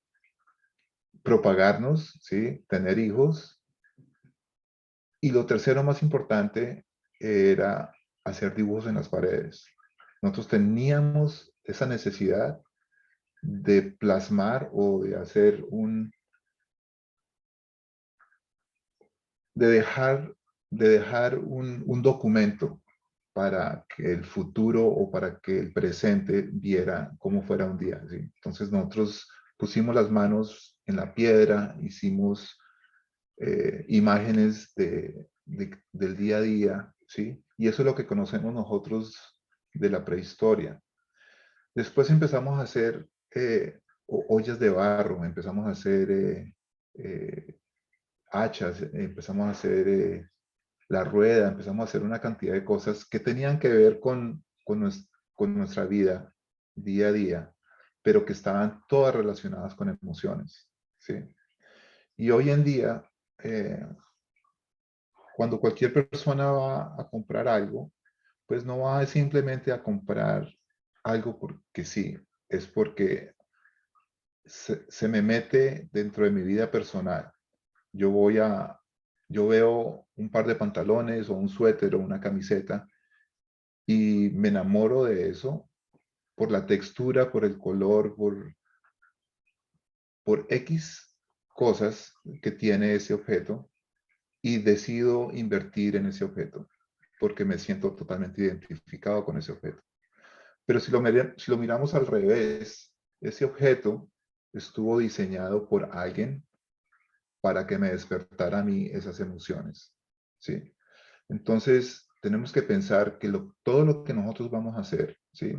Speaker 2: propagarnos, ¿sí? Tener hijos. Y lo tercero más importante era hacer dibujos en las paredes. Nosotros teníamos esa necesidad de plasmar o de hacer de dejar un documento para que el futuro o para que el presente viera cómo fuera un día, ¿sí? Entonces nosotros pusimos las manos en la piedra, hicimos imágenes del día a día, ¿sí? Y eso es lo que conocemos nosotros de la prehistoria. Después empezamos a hacer ollas de barro, empezamos a hacer eh, hachas, empezamos a hacer la rueda, empezamos a hacer una cantidad de cosas que tenían que ver con nuestra vida día a día, pero que estaban todas relacionadas con emociones, ¿sí? Y hoy en día, eh, cuando cualquier persona va a comprar algo, pues no va simplemente a comprar algo porque sí, es porque se me mete dentro de mi vida personal. Yo voy a, yo veo un par de pantalones o un suéter o una camiseta y me enamoro de eso por la textura, por el color, por X cosas que tiene ese objeto y decido invertir en ese objeto porque me siento totalmente identificado con ese objeto. Pero si lo miramos al revés, ese objeto estuvo diseñado por alguien para que me despertara a mí esas emociones, ¿sí? Entonces, tenemos que pensar que todo lo que nosotros vamos a hacer, ¿sí?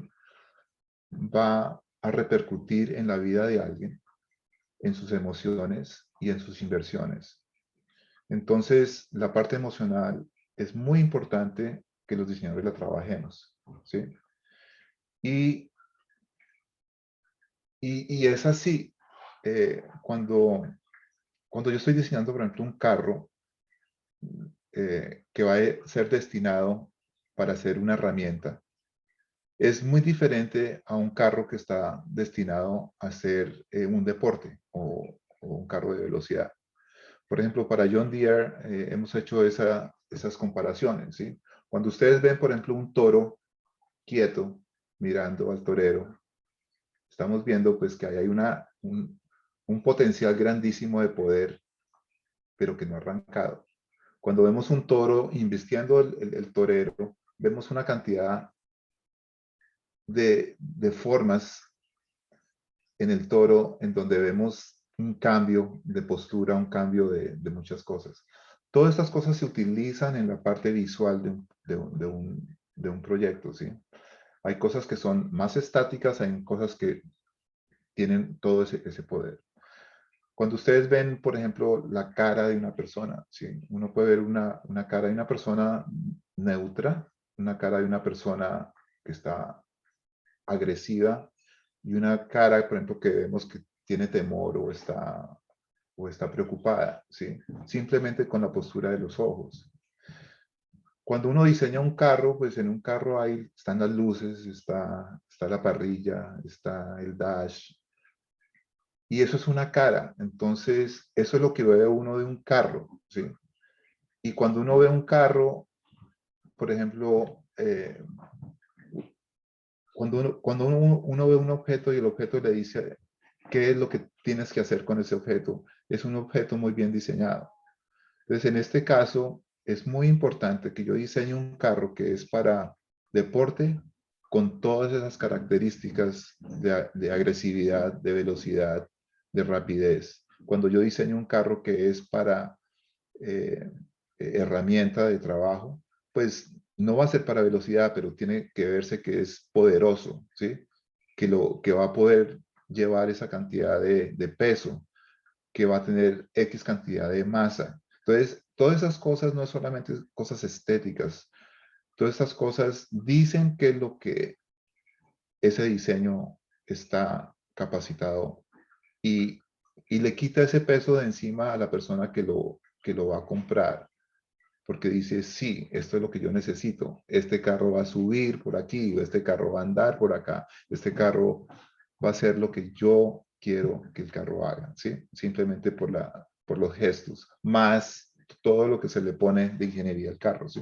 Speaker 2: Va a repercutir en la vida de alguien, en sus emociones y en sus inversiones. Entonces, la parte emocional es muy importante que los diseñadores la trabajemos, ¿sí? Y, y es así. Cuando yo estoy diseñando, por ejemplo, un carro que va a ser destinado para ser una herramienta, es muy diferente a un carro que está destinado a ser un deporte o un carro de velocidad. Por ejemplo, para John Deere hemos hecho esas comparaciones, ¿sí? Cuando ustedes ven, por ejemplo, un toro quieto mirando al torero, estamos viendo pues que ahí hay un potencial grandísimo de poder, pero que no ha arrancado. Cuando vemos un toro invistiendo el torero, vemos una cantidad de formas en el toro en donde vemos un cambio de postura, un cambio de muchas cosas. Todas estas cosas se utilizan en la parte visual de un proyecto, ¿sí? Hay cosas que son más estáticas, hay cosas que tienen todo ese poder. Cuando ustedes ven, por ejemplo, la cara de una persona, ¿sí? Uno puede ver una cara de una persona neutra, una cara de una persona que está agresiva y una cara, por ejemplo, que vemos que tiene temor o está preocupada, ¿sí? Simplemente con la postura de los ojos. Cuando uno diseña un carro, pues en un carro ahí están las luces, está la parrilla, está el dash, y eso es una cara. Entonces, eso es lo que ve uno de un carro, ¿sí? Y cuando uno ve un carro, por ejemplo, cuando uno ve un objeto y el objeto le dice qué es lo que tienes que hacer con ese objeto, es un objeto muy bien diseñado. Entonces, en este caso, es muy importante que yo diseñe un carro que es para deporte con todas esas características de agresividad, de velocidad, de rapidez. Cuando yo diseño un carro que es para eh, herramienta de trabajo, pues no va a ser para velocidad, pero tiene que verse que es poderoso, ¿sí? Que va a poder llevar esa cantidad de peso, que va a tener X cantidad de masa. Entonces, todas esas cosas no es solamente cosas estéticas, todas esas cosas dicen que es lo que ese diseño está capacitado y, y le quita ese peso de encima a la persona que lo va a comprar, porque dice, sí, esto es lo que yo necesito, este carro va a subir por aquí, o este carro va a andar por acá, este carro va a hacer lo que yo quiero que el carro haga, ¿sí? Simplemente por los gestos, más todo lo que se le pone de ingeniería al carro, ¿sí?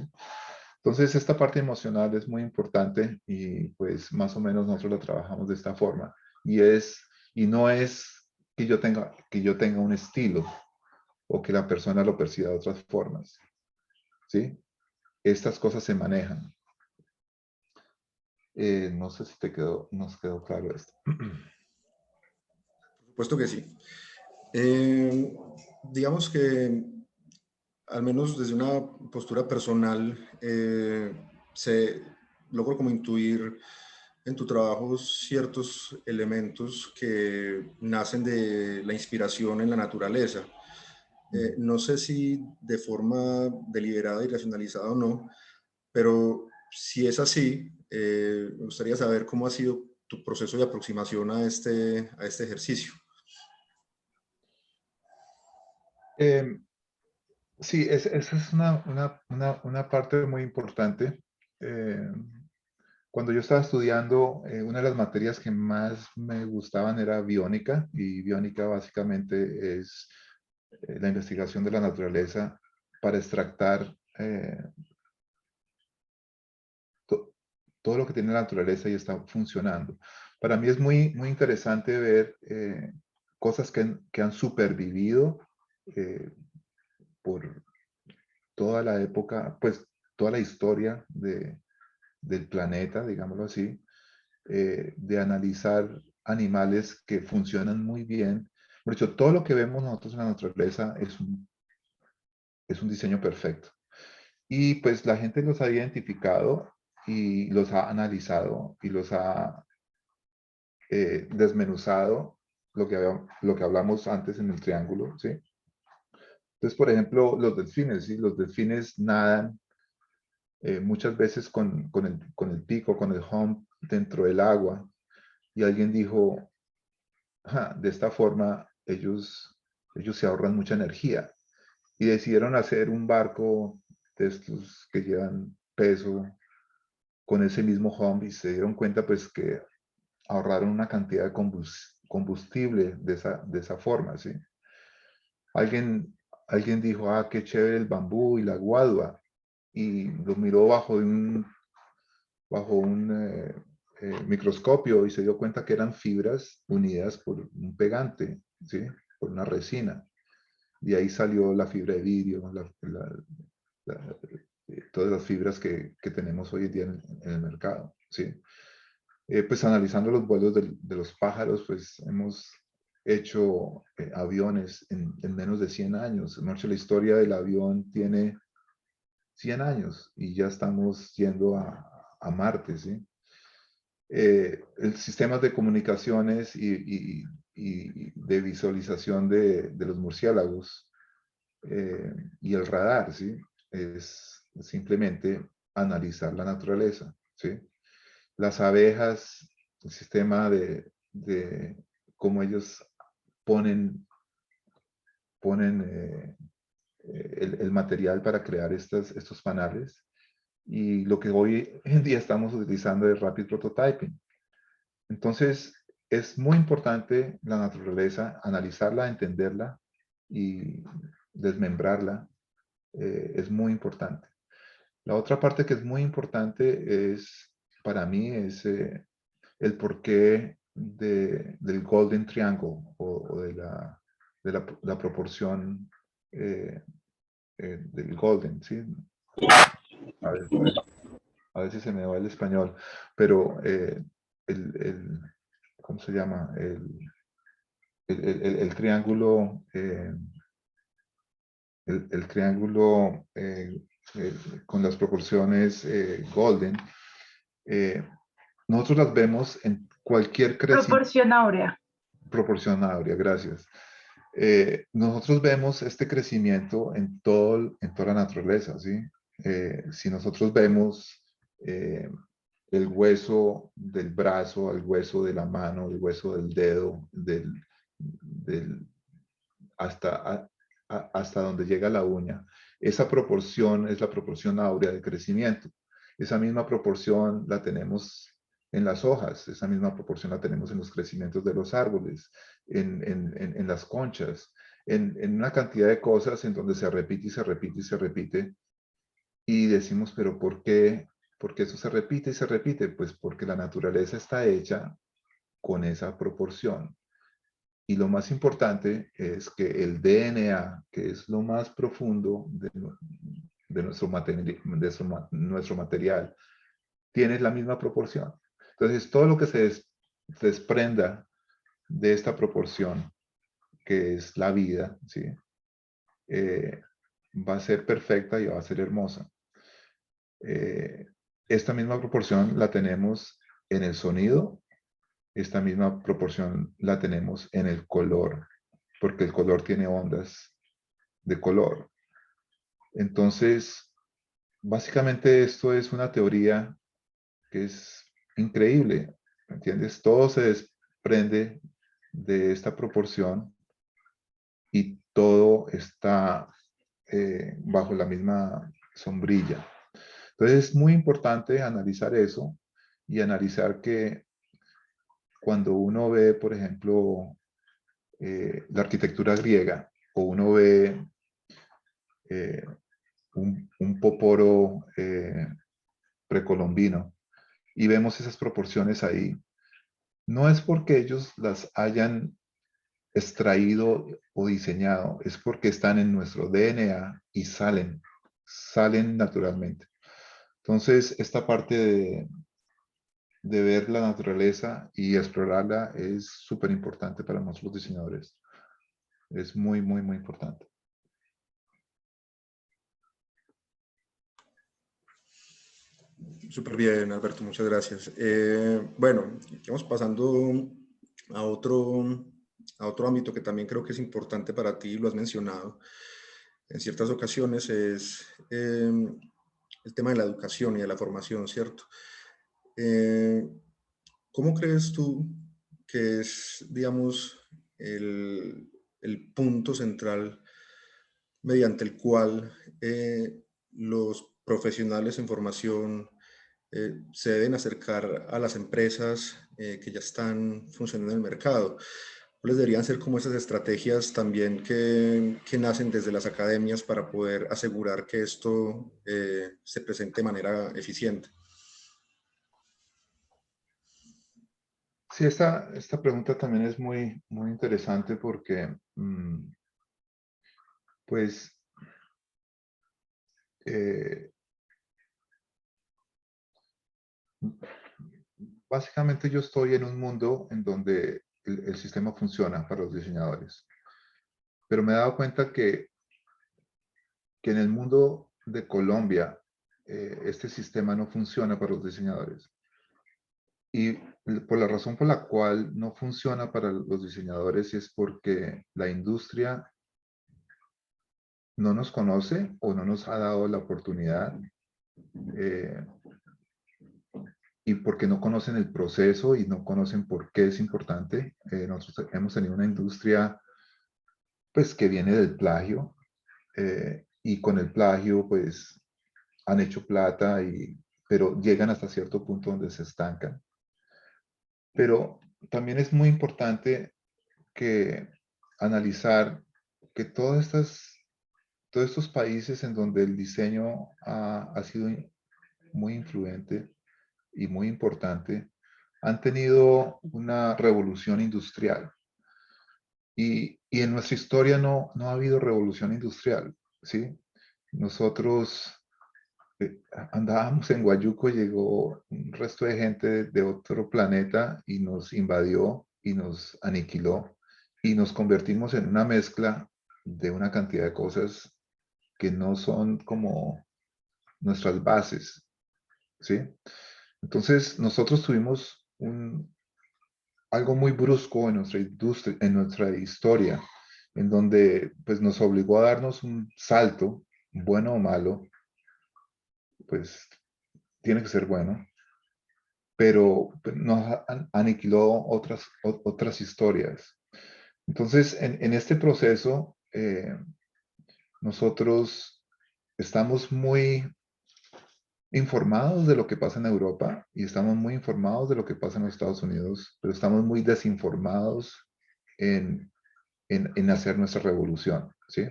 Speaker 2: Entonces, esta parte emocional es muy importante y pues más o menos nosotros la trabajamos de esta forma. Y no es que yo tenga un estilo o que la persona lo perciba de otras formas, ¿sí? Estas cosas se manejan. No sé si nos quedó claro esto.
Speaker 1: Por supuesto que sí. Eh, digamos que, al menos desde una postura personal, se logro como intuir en tu trabajo ciertos elementos que nacen de la inspiración en la naturaleza. No sé si de forma deliberada y racionalizada o no, pero si es así, me gustaría saber cómo ha sido tu proceso de aproximación a este ejercicio.
Speaker 2: Eh, sí, esa es una parte muy importante. Eh, Cuando yo estaba estudiando, una de las materias que más me gustaban era biónica, y biónica básicamente es la investigación de la naturaleza para extractar to- todo lo que tiene la naturaleza y está funcionando. Para mí es muy interesante ver cosas que han supervivido eh, por toda la época, pues toda la historia del planeta, digámoslo así, de analizar animales que funcionan muy bien. Por hecho, todo lo que vemos nosotros en la naturaleza es un diseño perfecto. Y pues la gente los ha identificado y los ha analizado y los ha desmenuzado, lo que hablamos antes en el triángulo, ¿sí? Entonces, por ejemplo, los delfines, ¿sí? Los delfines nadan muchas veces con el pico, con el hump dentro del agua. Y alguien dijo, "Ja, de esta forma ellos se ahorran mucha energía". Y decidieron hacer un barco de estos que llevan peso con ese mismo hump y se dieron cuenta pues que ahorraron una cantidad de combustible de esa forma, ¿sí? Alguien dijo, ah, qué chévere el bambú y la guadua, y lo miró bajo un microscopio y se dio cuenta que eran fibras unidas por un pegante, ¿sí? Por una resina. Y ahí salió la fibra de vidrio, todas las fibras que tenemos hoy en día en el mercado, ¿sí? Pues analizando los vuelos de los pájaros, pues hemos hecho aviones en menos de 100 años. La historia del avión tiene 100 años y ya estamos yendo a Marte, ¿sí? El sistema de comunicaciones y de visualización de los murciélagos y el radar, ¿sí? Es simplemente analizar la naturaleza, ¿sí? Las abejas, el sistema de cómo ellos ponen el material para crear estos panales, y lo que hoy en día estamos utilizando es Rapid Prototyping. Entonces, es muy importante la naturaleza, analizarla, entenderla y desmembrarla. Es muy importante. La otra parte que es muy importante para mí, es el porqué del Golden Triangle o la proporción del Golden, ¿sí? A ver, a ver si se me va el español, pero ¿cómo se llama? El triángulo, el triángulo con las proporciones Golden, eh, nosotros las vemos en cualquier crecimiento.
Speaker 3: Proporción áurea.
Speaker 2: Proporción áurea, gracias. Nosotros vemos este crecimiento en toda la naturaleza, ¿sí? Si nosotros vemos el hueso del brazo, el hueso de la mano, el hueso del dedo, hasta, hasta donde llega la uña, esa proporción es la proporción áurea de crecimiento. Esa misma proporción la tenemos en las hojas, esa misma proporción la tenemos en los crecimientos de los árboles, en las conchas, en una cantidad de cosas en donde se repite y se repite y se repite. Y decimos, pero ¿por qué? Porque eso se repite y se repite. Pues porque la naturaleza está hecha con esa proporción. Y lo más importante es que el DNA, que es lo más profundo de nuestro material, tiene la misma proporción. Entonces, todo lo que se desprenda de esta proporción, que es la vida, ¿sí? Va a ser perfecta y va a ser hermosa. Esta misma proporción la tenemos en el sonido, esta misma proporción la tenemos en el color, porque el color tiene ondas de color. Entonces, básicamente esto es una teoría que es increíble, ¿entiendes? Todo se desprende de esta proporción y todo está bajo la misma sombrilla. Entonces es muy importante analizar eso y analizar que cuando uno ve, por ejemplo, la arquitectura griega, o uno ve eh, un poporo precolombino y vemos esas proporciones ahí, no es porque ellos las hayan extraído o diseñado, es porque están en nuestro DNA y salen naturalmente. Entonces, esta parte de ver la naturaleza y explorarla es súper importante para nosotros los diseñadores. Es muy, muy, muy importante.
Speaker 1: Súper bien, Alberto, muchas gracias. Bueno, vamos pasando a otro ámbito que también creo que es importante para ti, lo has mencionado en ciertas ocasiones, es el tema de la educación y de la formación, ¿cierto? Eh, ¿Cómo crees tú que es, digamos, el punto central mediante el cual los profesionales en formación se deben acercar a las empresas que ya están funcionando en el mercado? ¿Cuáles deberían ser como esas estrategias también que nacen desde las academias para poder asegurar que esto se presente de manera eficiente?
Speaker 2: Sí, esta pregunta también es muy interesante porque, pues, eh, básicamente yo estoy en un mundo en donde el sistema funciona para los diseñadores, pero me he dado cuenta que en el mundo de Colombia este sistema no funciona para los diseñadores. Y por la razón por la cual no funciona para los diseñadores es porque la industria no nos conoce o no nos ha dado la oportunidad eh, y porque no conocen el proceso y no conocen por qué es importante. Nosotros hemos tenido una industria pues que viene del plagio y con el plagio pues han hecho plata, pero llegan hasta cierto punto donde se estancan. Pero también es muy importante que analizar que todos estos países en donde el diseño ha sido muy influente y muy importante, han tenido una revolución industrial. Y en nuestra historia no ha habido revolución industrial, ¿sí? Nosotros andábamos en Guayuco, llegó un resto de gente de otro planeta y nos invadió y nos aniquiló y nos convertimos en una mezcla de una cantidad de cosas que no son como nuestras bases, ¿sí? Entonces nosotros tuvimos algo muy brusco en nuestra industria, en nuestra historia, en donde pues nos obligó a darnos un salto, bueno o malo, pues tiene que ser bueno, pero nos aniquiló otras historias. Entonces, en este proceso, nosotros estamos muy informados de lo que pasa en Europa y estamos muy informados de lo que pasa en los Estados Unidos, pero estamos muy desinformados en, en hacer nuestra revolución, ¿sí?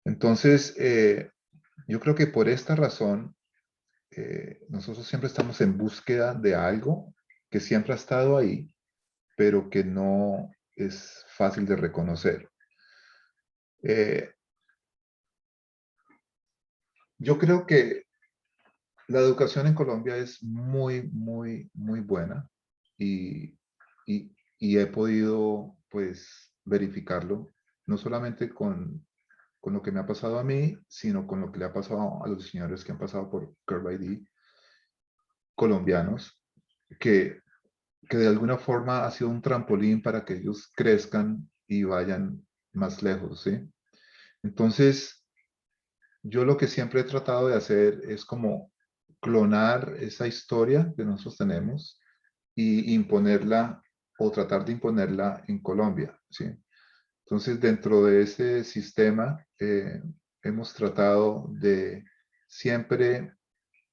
Speaker 2: Entonces, yo creo que por esta razón, nosotros siempre estamos en búsqueda de algo que siempre ha estado ahí, pero que no es fácil de reconocer. Eh, yo creo que la educación en Colombia es muy buena y, y he podido, pues, verificarlo, no solamente con lo que me ha pasado a mí, sino con lo que le ha pasado a los diseñadores que han pasado por Curve ID, colombianos, que, que de alguna forma ha sido un trampolín para que ellos crezcan y vayan más lejos, ¿sí? Entonces, yo lo que siempre he tratado de hacer es como clonar esa historia que nosotros tenemos y imponerla o tratar de imponerla en Colombia, ¿sí? Entonces, dentro de ese sistema, hemos tratado de siempre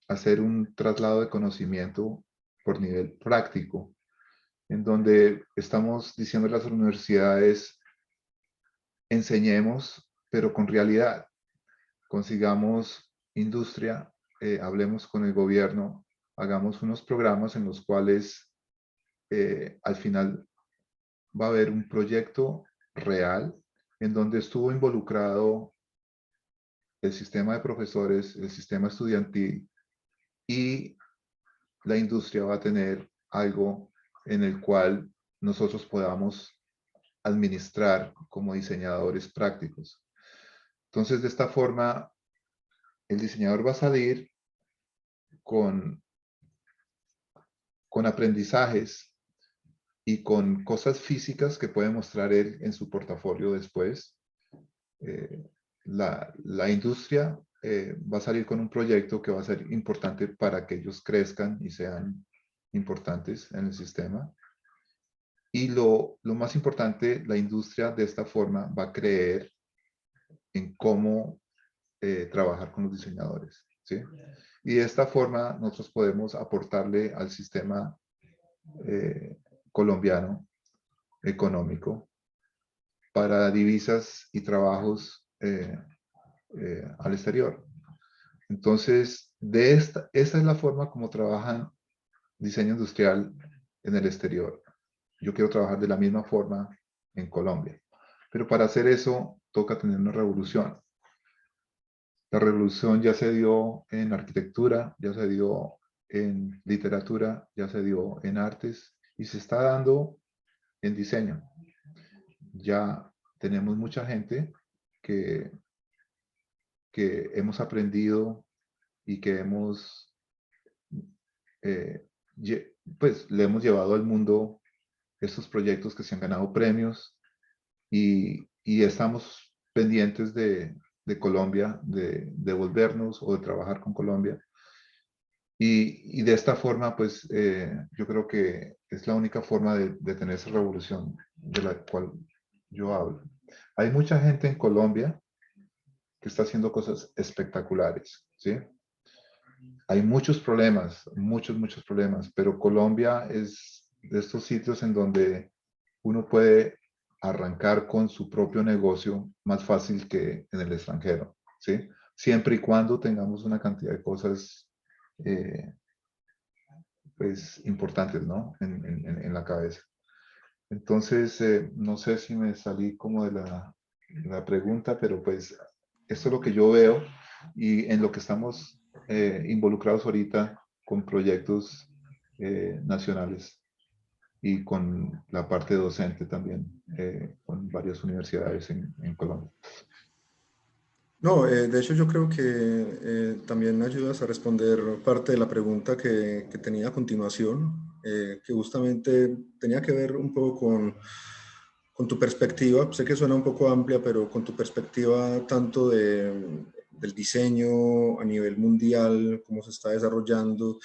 Speaker 2: hacer un traslado de conocimiento por nivel práctico, en donde estamos diciendo a las universidades, enseñemos, pero con realidad, consigamos industria, hablemos con el gobierno, hagamos unos programas en los cuales al final va a haber un proyecto real en donde estuvo involucrado el sistema de profesores, el sistema estudiantil y la industria va a tener algo en el cual nosotros podamos administrar como diseñadores prácticos. Entonces, de esta forma, el diseñador va a salir con, con aprendizajes y con cosas físicas que puede mostrar él en su portafolio después. La industria va a salir con un proyecto que va a ser importante para que ellos crezcan y sean importantes en el sistema. Y lo más importante, la industria de esta forma va a creer en cómo trabajar con los diseñadores, ¿sí? Y de esta forma nosotros podemos aportarle al sistema colombiano económico para divisas y trabajos al exterior. Entonces, esa es la forma como trabajan diseño industrial en el exterior. Yo quiero trabajar de la misma forma en Colombia. Pero para hacer eso, toca tener una revolución. La revolución ya se dio en arquitectura, ya se dio en literatura, ya se dio en artes y se está dando en diseño. Ya tenemos mucha gente que hemos aprendido y que hemos, pues le hemos llevado al mundo estos proyectos que se han ganado premios y estamos pendientes de Colombia, de volvernos o de trabajar con Colombia. Y de esta forma, pues yo creo que es la única forma de tener esa revolución de la cual yo hablo. Hay mucha gente en Colombia que está haciendo cosas espectaculares, ¿sí? Hay muchos problemas, muchos problemas, pero Colombia es de estos sitios en donde uno puede arrancar con su propio negocio más fácil que en el extranjero, ¿sí? Siempre y cuando tengamos una cantidad de cosas pues importantes, ¿no? En la cabeza. Entonces, no sé si me salí como de la pregunta, pero pues esto es lo que yo veo y en lo que estamos involucrados ahorita con proyectos nacionales y con la parte docente también, con varias universidades en Colombia.
Speaker 1: No, de hecho yo creo que también me ayudas a responder parte de la pregunta que tenía a continuación, que justamente tenía que ver un poco con tu perspectiva. Sé que suena un poco amplia, pero con tu perspectiva tanto del diseño a nivel mundial, cómo se está desarrollando,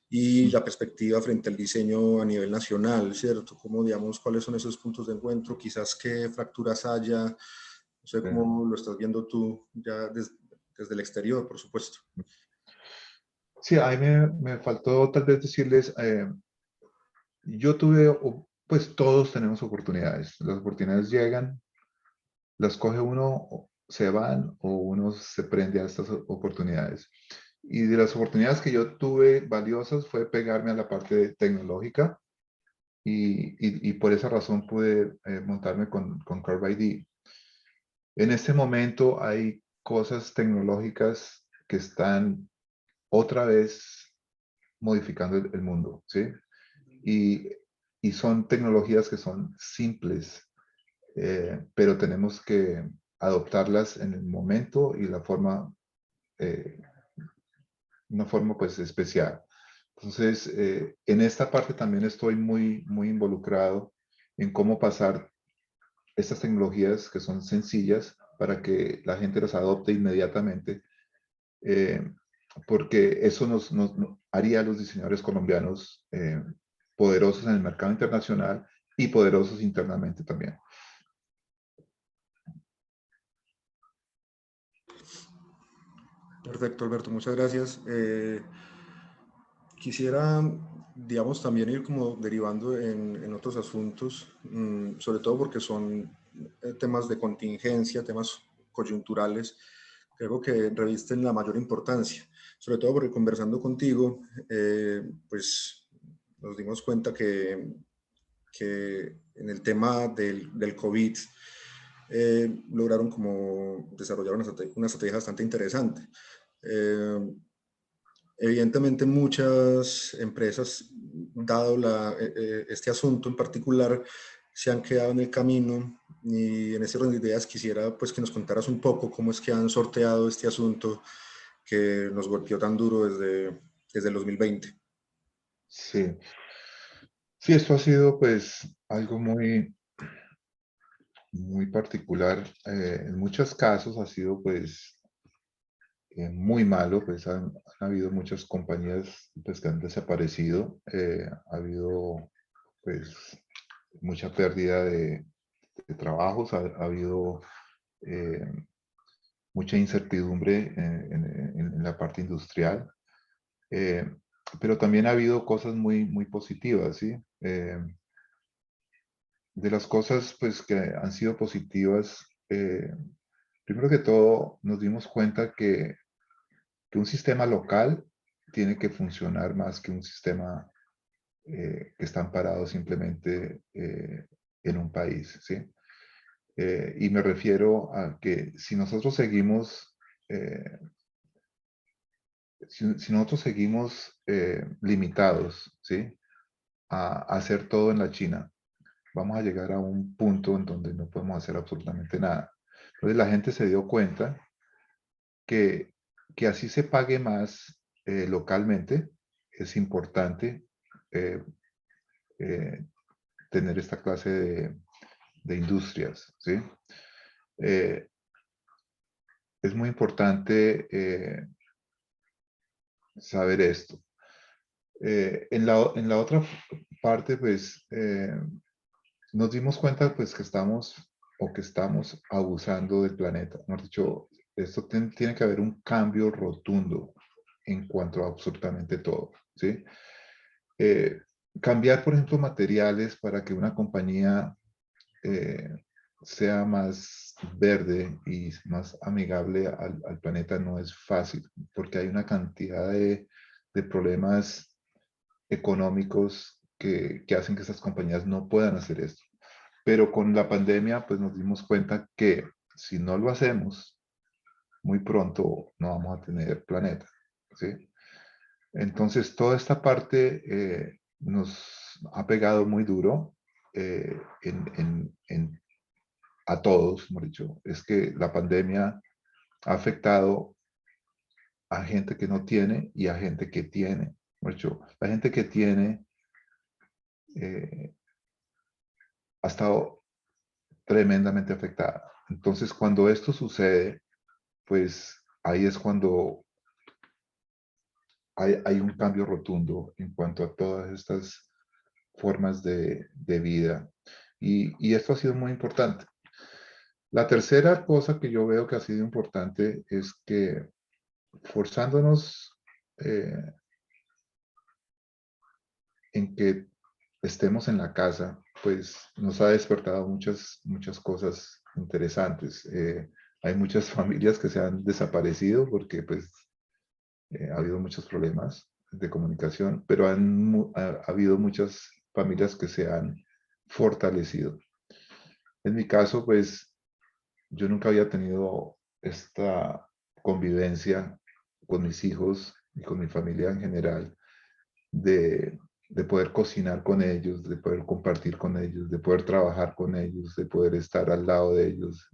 Speaker 1: y la perspectiva frente al diseño a nivel nacional, ¿cierto? Cómo, digamos, cuáles son esos puntos de encuentro, quizás qué fracturas haya, no sé
Speaker 2: Sí.
Speaker 1: cómo lo estás viendo tú ya desde el exterior, por supuesto.
Speaker 2: Sí, ahí me faltó tal vez decirles, yo tuve, pues todos tenemos oportunidades. Las oportunidades llegan, las coge uno, se van o uno se prende a estas oportunidades. Y de las oportunidades que yo tuve valiosas fue pegarme a la parte tecnológica y por esa razón pude montarme con Curve ID. En este momento hay cosas tecnológicas que están otra vez modificando el mundo, ¿sí? Y, y son tecnologías que son simples, pero tenemos que adoptarlas en el momento y la forma, una forma pues especial. Entonces, en esta parte también estoy muy involucrado en cómo pasar estas tecnologías que son sencillas para que la gente las adopte inmediatamente, porque eso nos haría a los diseñadores colombianos poderosos en el mercado internacional y poderosos internamente también.
Speaker 1: Perfecto, Alberto, muchas gracias. Quisiera, digamos, también ir como derivando en otros asuntos, sobre todo porque son temas de contingencia, temas coyunturales, creo que revisten la mayor importancia, sobre todo porque conversando contigo, pues nos dimos cuenta que en el tema del COVID lograron como desarrollar una estrategia bastante interesante. Evidentemente muchas empresas, dado este asunto en particular, se han quedado en el camino y en ese orden de ideas quisiera pues que nos contaras un poco cómo es que han sorteado este asunto que nos golpeó tan duro desde el 2020.
Speaker 2: Sí, sí, esto ha sido pues algo muy, muy particular. En muchos casos ha sido pues muy malo, pues han habido muchas compañías pues, que han desaparecido, ha habido pues mucha pérdida de trabajos, ha habido eh, mucha incertidumbre en la parte industrial, eh, pero también ha habido cosas muy, muy positivas, ¿sí? De las cosas pues que han sido positivas, primero que todo nos dimos cuenta que un sistema local tiene que funcionar más que un sistema que está amparado simplemente en un país, ¿sí? Y me refiero a que si nosotros seguimos, si nosotros seguimos limitados, ¿sí? A hacer todo en la China, vamos a llegar a un punto en donde no podemos hacer absolutamente nada. Entonces la gente se dio cuenta que, que así se pague más localmente, es importante eh, eh, tener esta clase de industrias, ¿sí? Eh, es muy importante saber esto. En la otra parte, pues, nos dimos cuenta, pues, que estamos abusando del planeta. Mejor dicho, esto tiene que haber un cambio rotundo en cuanto a absolutamente todo, ¿sí? Eh, cambiar, por ejemplo, materiales para que una compañía eh, sea más verde y más amigable al planeta no es fácil, porque hay una cantidad de problemas económicos que hacen que estas compañías no puedan hacer esto. Pero con la pandemia, pues nos dimos cuenta que si no lo hacemos, muy pronto no vamos a tener planeta, ¿sí? Entonces, toda esta parte nos ha pegado muy duro a todos, hemos dicho. Es que la pandemia ha afectado a gente que no tiene y a gente que tiene. Hemos dicho, la gente que tiene eh, ha estado tremendamente afectada. Entonces, cuando esto sucede, pues ahí es cuando hay un cambio rotundo en cuanto a todas estas formas de vida. Y esto ha sido muy importante. La tercera cosa que yo veo que ha sido importante es que forzándonos en que estemos en la casa, pues nos ha despertado muchas, muchas cosas interesantes. Hay muchas familias que se han desaparecido porque pues ha habido muchos problemas de comunicación, pero ha habido muchas familias que se han fortalecido. En mi caso, pues yo nunca había tenido esta convivencia con mis hijos y con mi familia en general de poder cocinar con ellos, de poder compartir con ellos, de poder trabajar con ellos, de poder estar al lado de ellos.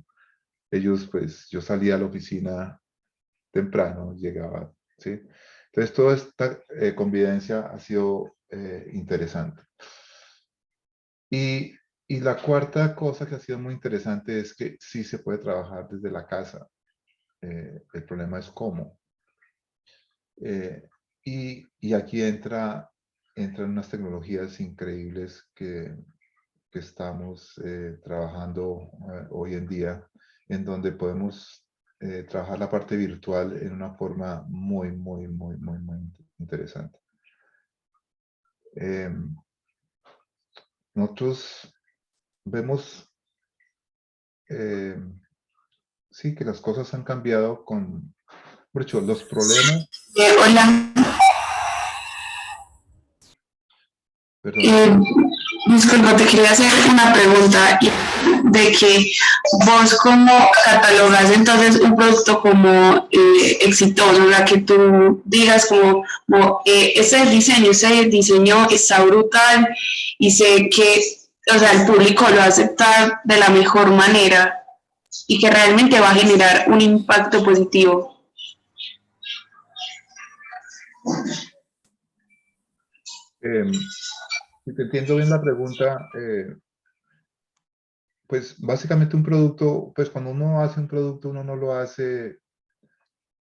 Speaker 2: Ellos, pues, yo salía a la oficina temprano, llegaba, ¿sí? Entonces, toda esta convivencia ha sido interesante. Y, y la cuarta cosa que ha sido muy interesante es que sí se puede trabajar desde la casa. El problema es cómo. Y aquí entran unas tecnologías increíbles que estamos trabajando hoy en día, en donde podemos trabajar la parte virtual en una forma muy, muy, muy, muy, muy interesante. Nosotros vemos, sí, que las cosas han cambiado por hecho, los problemas.
Speaker 3: Hola.
Speaker 2: Perdón.
Speaker 3: Disculpa, te quería hacer una pregunta de que vos cómo catalogas entonces un producto como exitoso, o sea, que tú digas como ese diseño está brutal y sé que, o sea, el público lo va a aceptar de la mejor manera y que realmente va a generar un impacto positivo.
Speaker 2: Si te entiendo bien la pregunta, pues básicamente un producto, pues cuando uno hace un producto, uno no lo hace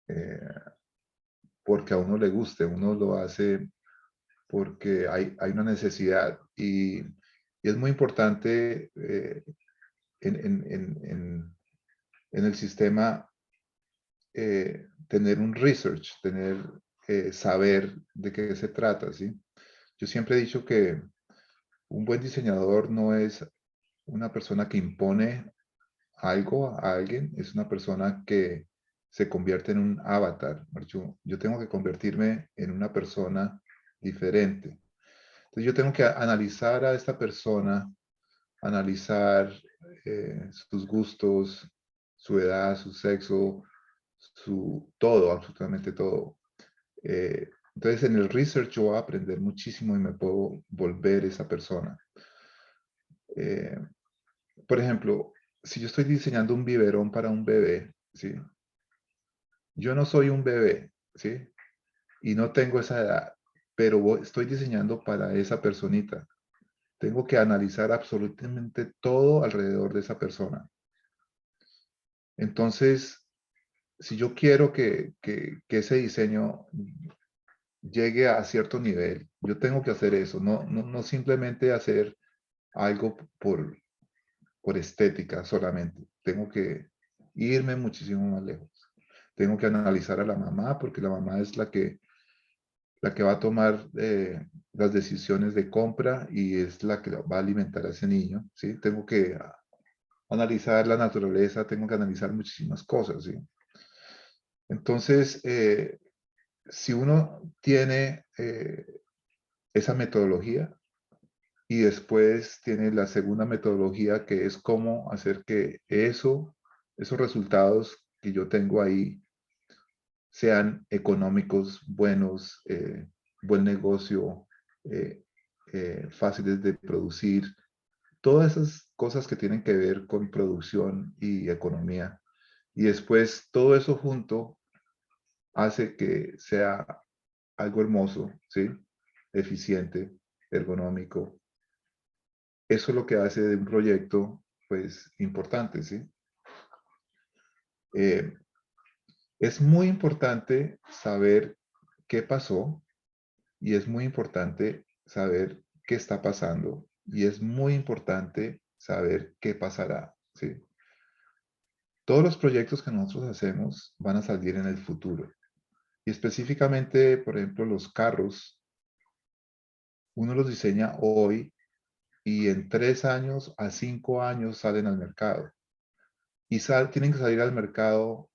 Speaker 2: eh, porque a uno le guste, uno lo hace porque hay una necesidad y es muy importante en, en- en- en- en el sistema tener un research, saber de qué se trata, ¿sí? Yo siempre he dicho que un buen diseñador no es una persona que impone algo a alguien, es una persona que se convierte en un avatar. Yo tengo que convertirme en una persona diferente. Entonces yo tengo que analizar a esta persona, analizar sus gustos, su edad, su sexo, su todo, absolutamente todo. Entonces en el research yo voy a aprender muchísimo y me puedo volver esa persona. Eh, por ejemplo, si yo estoy diseñando un biberón para un bebé, ¿sí? Yo no soy un bebé, ¿sí? Y no tengo esa edad, pero estoy diseñando para esa personita. Tengo que analizar absolutamente todo alrededor de esa persona. Entonces, si yo quiero que ese diseño llegue a cierto nivel, yo tengo que hacer eso, no simplemente hacer algo por estética solamente. Tengo que irme muchísimo más lejos. Tengo que analizar a la mamá porque la mamá es la que va a tomar las decisiones de compra y es la que va a alimentar a ese niño, ¿sí? Tengo que analizar la naturaleza, tengo que analizar muchísimas cosas, ¿sí? Entonces, si uno tiene esa metodología y después tiene la segunda metodología que es cómo hacer que esos resultados que yo tengo ahí sean económicos, buenos, buen negocio, eh, fáciles de producir, todas esas cosas que tienen que ver con producción y economía. Y después todo eso junto hace que sea algo hermoso, ¿sí? Eficiente, ergonómico. Eso es lo que hace de un proyecto, pues, importante, ¿sí? Eh, es muy importante saber qué pasó y es muy importante saber qué está pasando y es muy importante saber qué pasará, ¿sí? Todos los proyectos que nosotros hacemos van a salir en el futuro. Y específicamente, por ejemplo, los carros, uno los diseña hoy y en 3 años a 5 años salen al mercado. Y tienen que salir al mercado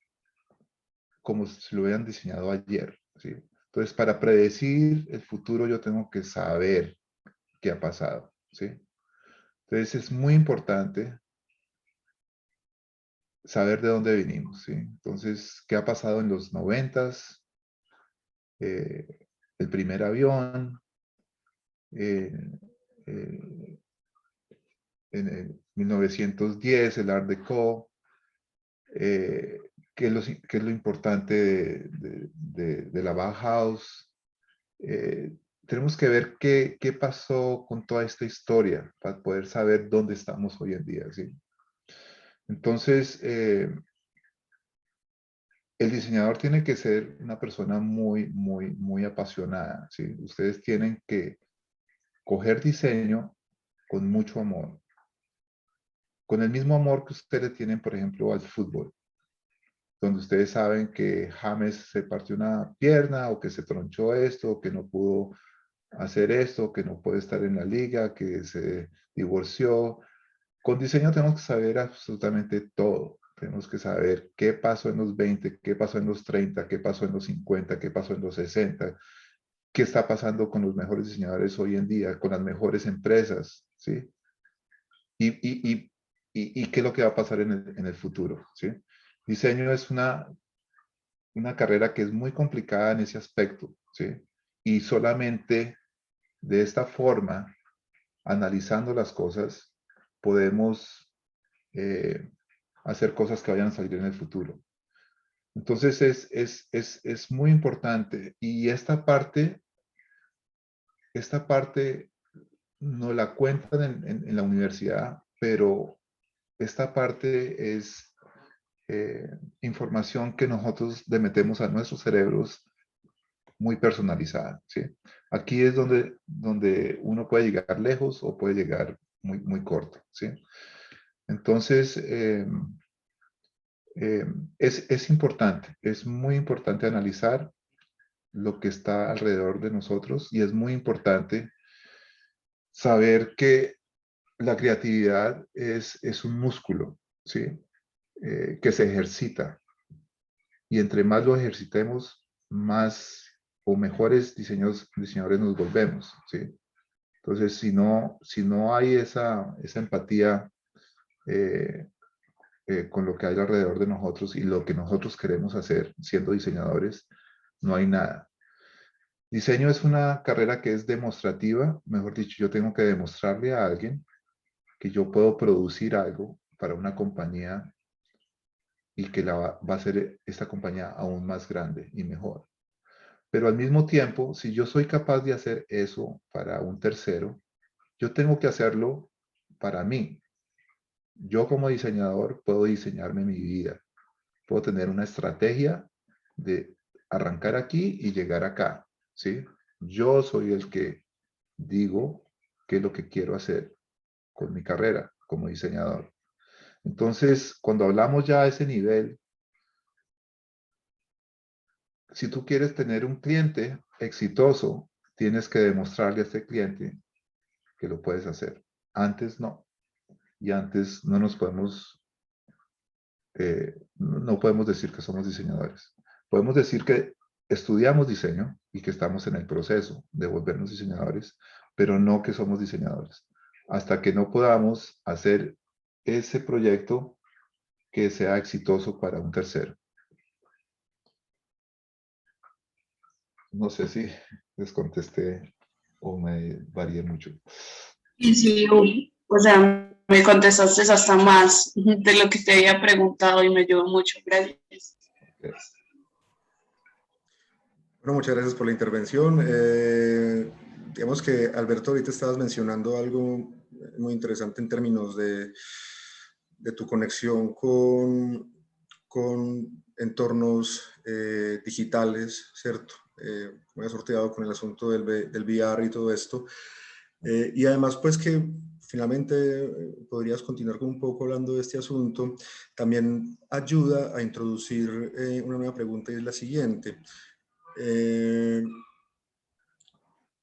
Speaker 2: como si lo hubieran diseñado ayer, ¿sí? Entonces, para predecir el futuro, yo tengo que saber qué ha pasado, ¿sí? Entonces, es muy importante saber de dónde venimos, ¿sí? Entonces, ¿qué ha pasado en los 90s? El primer avión, eh, eh, en el 1910, el Art Deco, qué es lo importante de la Bauhaus. Tenemos que ver qué pasó con toda esta historia para poder saber dónde estamos hoy en día, ¿sí? Entonces, el diseñador tiene que ser una persona muy, muy, muy apasionada, ¿sí? Ustedes tienen que coger diseño con mucho amor, con el mismo amor que ustedes tienen, por ejemplo, al fútbol, donde ustedes saben que James se partió una pierna o que se tronchó esto, o que no pudo hacer esto, que no puede estar en la liga, que se divorció. Con diseño tenemos que saber absolutamente todo. Tenemos que saber qué pasó en los 20, qué pasó en los 30, qué pasó en los 50, qué pasó en los 60, qué está pasando con los mejores diseñadores hoy en día, con las mejores empresas, ¿sí? Y qué es lo que va a pasar en el futuro, ¿sí? Diseño es una carrera que es muy complicada en ese aspecto, ¿sí? Y solamente de esta forma, analizando las cosas, podemos hacer cosas que vayan a salir en el futuro. Entonces es muy importante y esta parte esta parte no la cuentan en la universidad, pero esta parte es información que nosotros le metemos a nuestros cerebros muy personalizada, ¿sí? Aquí es donde uno puede llegar lejos o puede llegar muy corto, ¿sí? Entonces, es importante, es muy importante analizar lo que está alrededor de nosotros y es muy importante saber que la creatividad es un músculo, ¿sí? Que se ejercita y entre más lo ejercitemos, más o mejores diseñadores nos volvemos, ¿sí? Entonces, si no hay esa empatía con lo que hay alrededor de nosotros y lo que nosotros queremos hacer siendo diseñadores, no hay nada. Diseño es una carrera que es demostrativa, mejor dicho, yo tengo que demostrarle a alguien que yo puedo producir algo para una compañía y que va a hacer esta compañía aún más grande y mejor. Pero al mismo tiempo, si yo soy capaz de hacer eso para un tercero, yo tengo que hacerlo para mí. Yo como diseñador puedo diseñarme mi vida. Puedo tener una estrategia de arrancar aquí y llegar acá, ¿sí? Yo soy el que digo qué es lo que quiero hacer con mi carrera como diseñador. Entonces, cuando hablamos ya a ese nivel, si tú quieres tener un cliente exitoso, tienes que demostrarle a este cliente que lo puedes hacer. Antes no. Y antes no nos podemos, no podemos decir que somos diseñadores. Podemos decir que estudiamos diseño y que estamos en el proceso de volvernos diseñadores, pero no que somos diseñadores. Hasta que no podamos hacer ese proyecto que sea exitoso para un tercero. No sé si les contesté o me varié mucho.
Speaker 3: Y sí, o sea, me contestaste hasta más de lo que te había preguntado y me ayudó mucho. Gracias.
Speaker 2: Yes.
Speaker 1: Bueno, muchas gracias por la intervención. Digamos que, Alberto, ahorita estabas mencionando algo muy interesante en términos de tu conexión con entornos digitales, ¿cierto? Me has sorteado con el asunto del VR y todo esto. Y además, pues que finalmente podrías continuar con un poco hablando de este asunto, también ayuda a introducir una nueva pregunta y es la siguiente.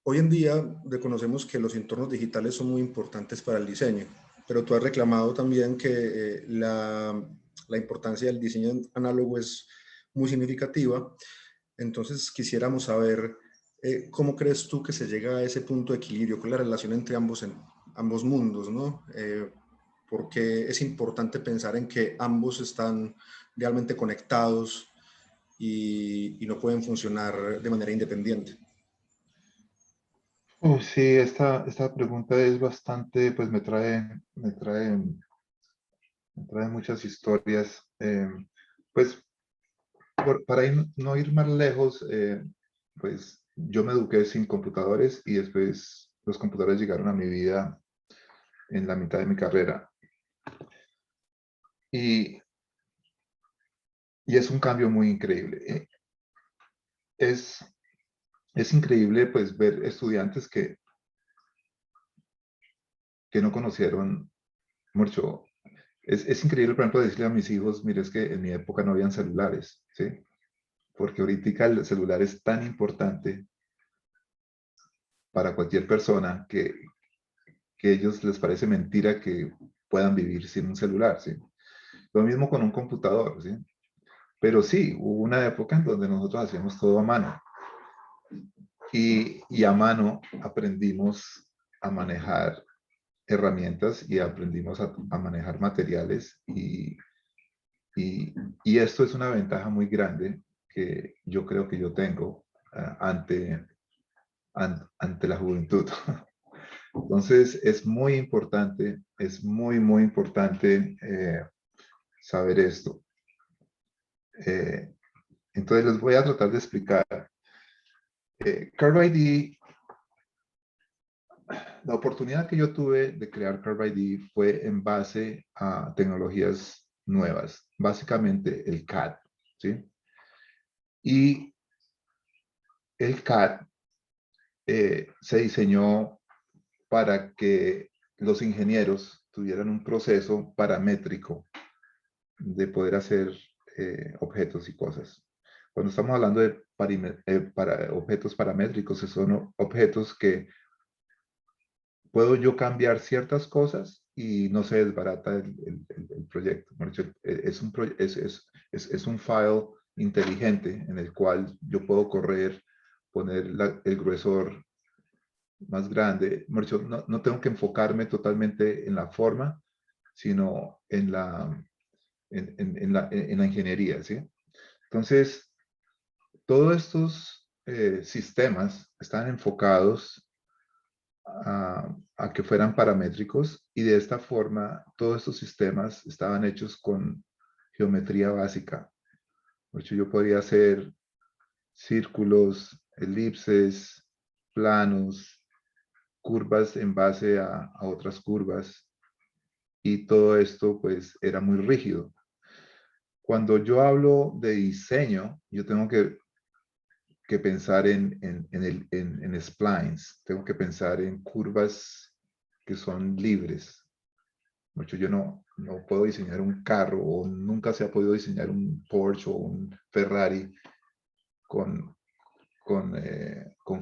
Speaker 1: Hoy en día reconocemos que los entornos digitales son muy importantes para el diseño, pero tú has reclamado también que la importancia del diseño análogo es muy significativa. Entonces quisiéramos saber cómo crees tú que se llega a ese punto de equilibrio con la relación entre ambos mundos, ¿no? Porque es importante pensar en que ambos están realmente conectados y no pueden funcionar de manera independiente.
Speaker 2: Sí, esta pregunta es bastante, pues me trae muchas historias. Pues para no ir más lejos, pues yo me eduqué sin computadores y después los computadores llegaron a mi vida en la mitad de mi carrera. Y, y es un cambio muy increíble. Es increíble pues ver estudiantes que no conocieron mucho. Es increíble, por ejemplo, decirle a mis hijos, mire, es que en mi época no habían celulares, ¿sí? Porque ahorita el celular es tan importante para cualquier persona que a ellos les parece mentira que puedan vivir sin un celular, ¿sí? Lo mismo con un computador, ¿sí? Pero sí, hubo una época en donde nosotros hacíamos todo a mano. Y a mano aprendimos a manejar herramientas y aprendimos a manejar materiales y esto es una ventaja muy grande que yo creo que yo tengo ante la juventud. Entonces es muy importante, es muy importante saber esto. Entonces les voy a tratar de explicar. CardioID la oportunidad que yo tuve de crear CarbyD fue en base a tecnologías nuevas, básicamente el CAD, ¿sí? Y el CAD se diseñó para que los ingenieros tuvieran un proceso paramétrico de poder hacer objetos y cosas. Cuando estamos hablando de objetos paramétricos, son objetos que puedo yo cambiar ciertas cosas y no se desbarata el proyecto. Es un file inteligente en el cual yo puedo correr, poner el gruesor más grande. No tengo que enfocarme totalmente en la forma, sino en la ingeniería, ¿sí? Entonces, todos estos sistemas están enfocados a que fueran paramétricos y de esta forma todos estos sistemas estaban hechos con geometría básica. De hecho, yo podría hacer círculos, elipses, planos, curvas en base a otras curvas y todo esto pues era muy rígido. Cuando yo hablo de diseño, yo tengo que pensar en splines, tengo que pensar en curvas que son libres. Mucho yo no puedo diseñar un carro o nunca se ha podido diseñar un Porsche o un Ferrari con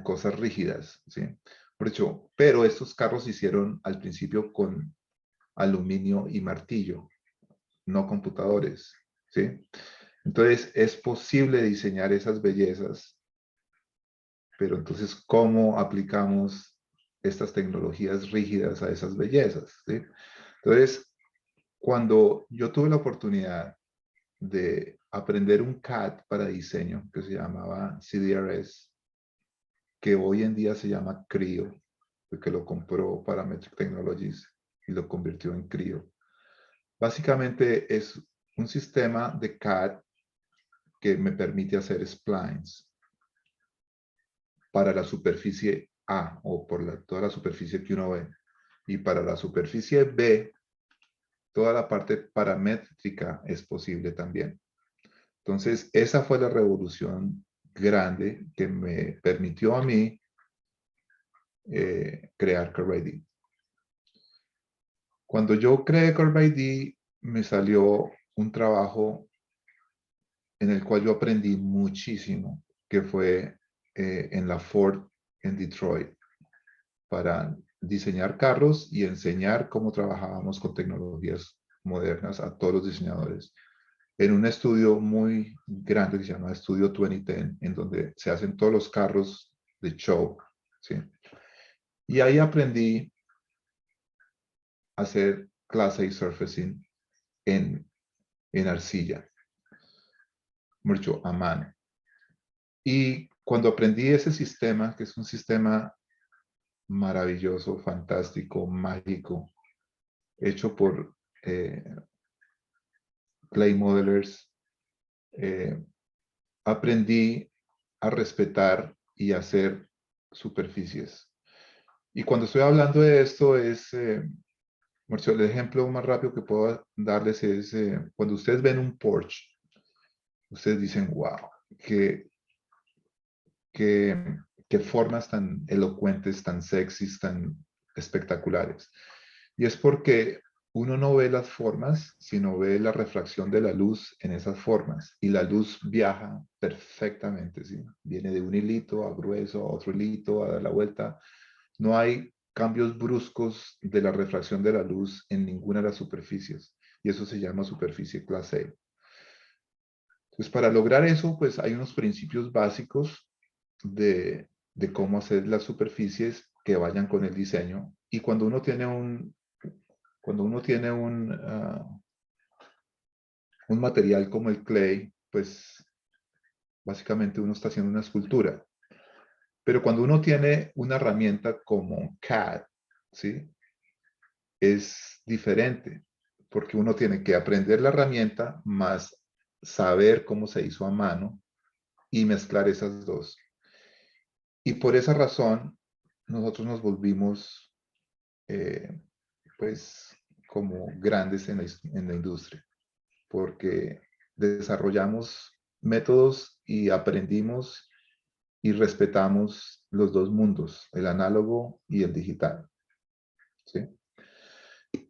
Speaker 2: cosas rígidas, ¿sí? Por hecho, pero estos carros se hicieron al principio con aluminio y martillo, no computadores, ¿sí? Entonces, es posible diseñar esas bellezas, pero entonces, ¿cómo aplicamos estas tecnologías rígidas a esas bellezas? ¿Sí? Entonces, cuando yo tuve la oportunidad de aprender un CAD para diseño que se llamaba CDRS, que hoy en día se llama Creo, porque lo compró Parametric Technologies y lo convirtió en Creo. Básicamente es un sistema de CAD que me permite hacer splines para la superficie A o por toda la superficie que uno ve. Y para la superficie B, toda la parte paramétrica es posible también. Entonces, esa fue la revolución grande que me permitió a mí crear CarbyD. Cuando yo creé CarbyD, me salió un trabajo en el cual yo aprendí muchísimo, que fue en la Ford en Detroit, para diseñar carros y enseñar cómo trabajábamos con tecnologías modernas a todos los diseñadores. En un estudio muy grande que se llama Estudio 2010, en donde se hacen todos los carros de show, ¿sí? Y ahí aprendí a hacer clase y surfacing en arcilla, mucho a mano. Y cuando aprendí ese sistema, que es un sistema maravilloso, fantástico, mágico, hecho por clay modelers, aprendí a respetar y hacer superficies. Y cuando estoy hablando de esto es, el ejemplo más rápido que puedo darles es cuando ustedes ven un Porsche, ustedes dicen, wow, qué formas tan elocuentes, tan sexys, tan espectaculares. Y es porque uno no ve las formas, sino ve la refracción de la luz en esas formas. Y la luz viaja perfectamente, ¿sí? Viene de un hilito a grueso, a otro hilito, a dar la vuelta. No hay cambios bruscos de la refracción de la luz en ninguna de las superficies. Y eso se llama superficie clase A. Entonces, para lograr eso, pues hay unos principios básicos de cómo hacer las superficies que vayan con el diseño. Y cuando uno tiene un material como el clay, pues básicamente uno está haciendo una escultura. Pero cuando uno tiene una herramienta como CAD, ¿sí? Es diferente, porque uno tiene que aprender la herramienta más saber cómo se hizo a mano y mezclar esas dos. Y por esa razón, nosotros nos volvimos pues como grandes en la industria, porque desarrollamos métodos y aprendimos y respetamos los dos mundos, el análogo y el digital. ¿Sí?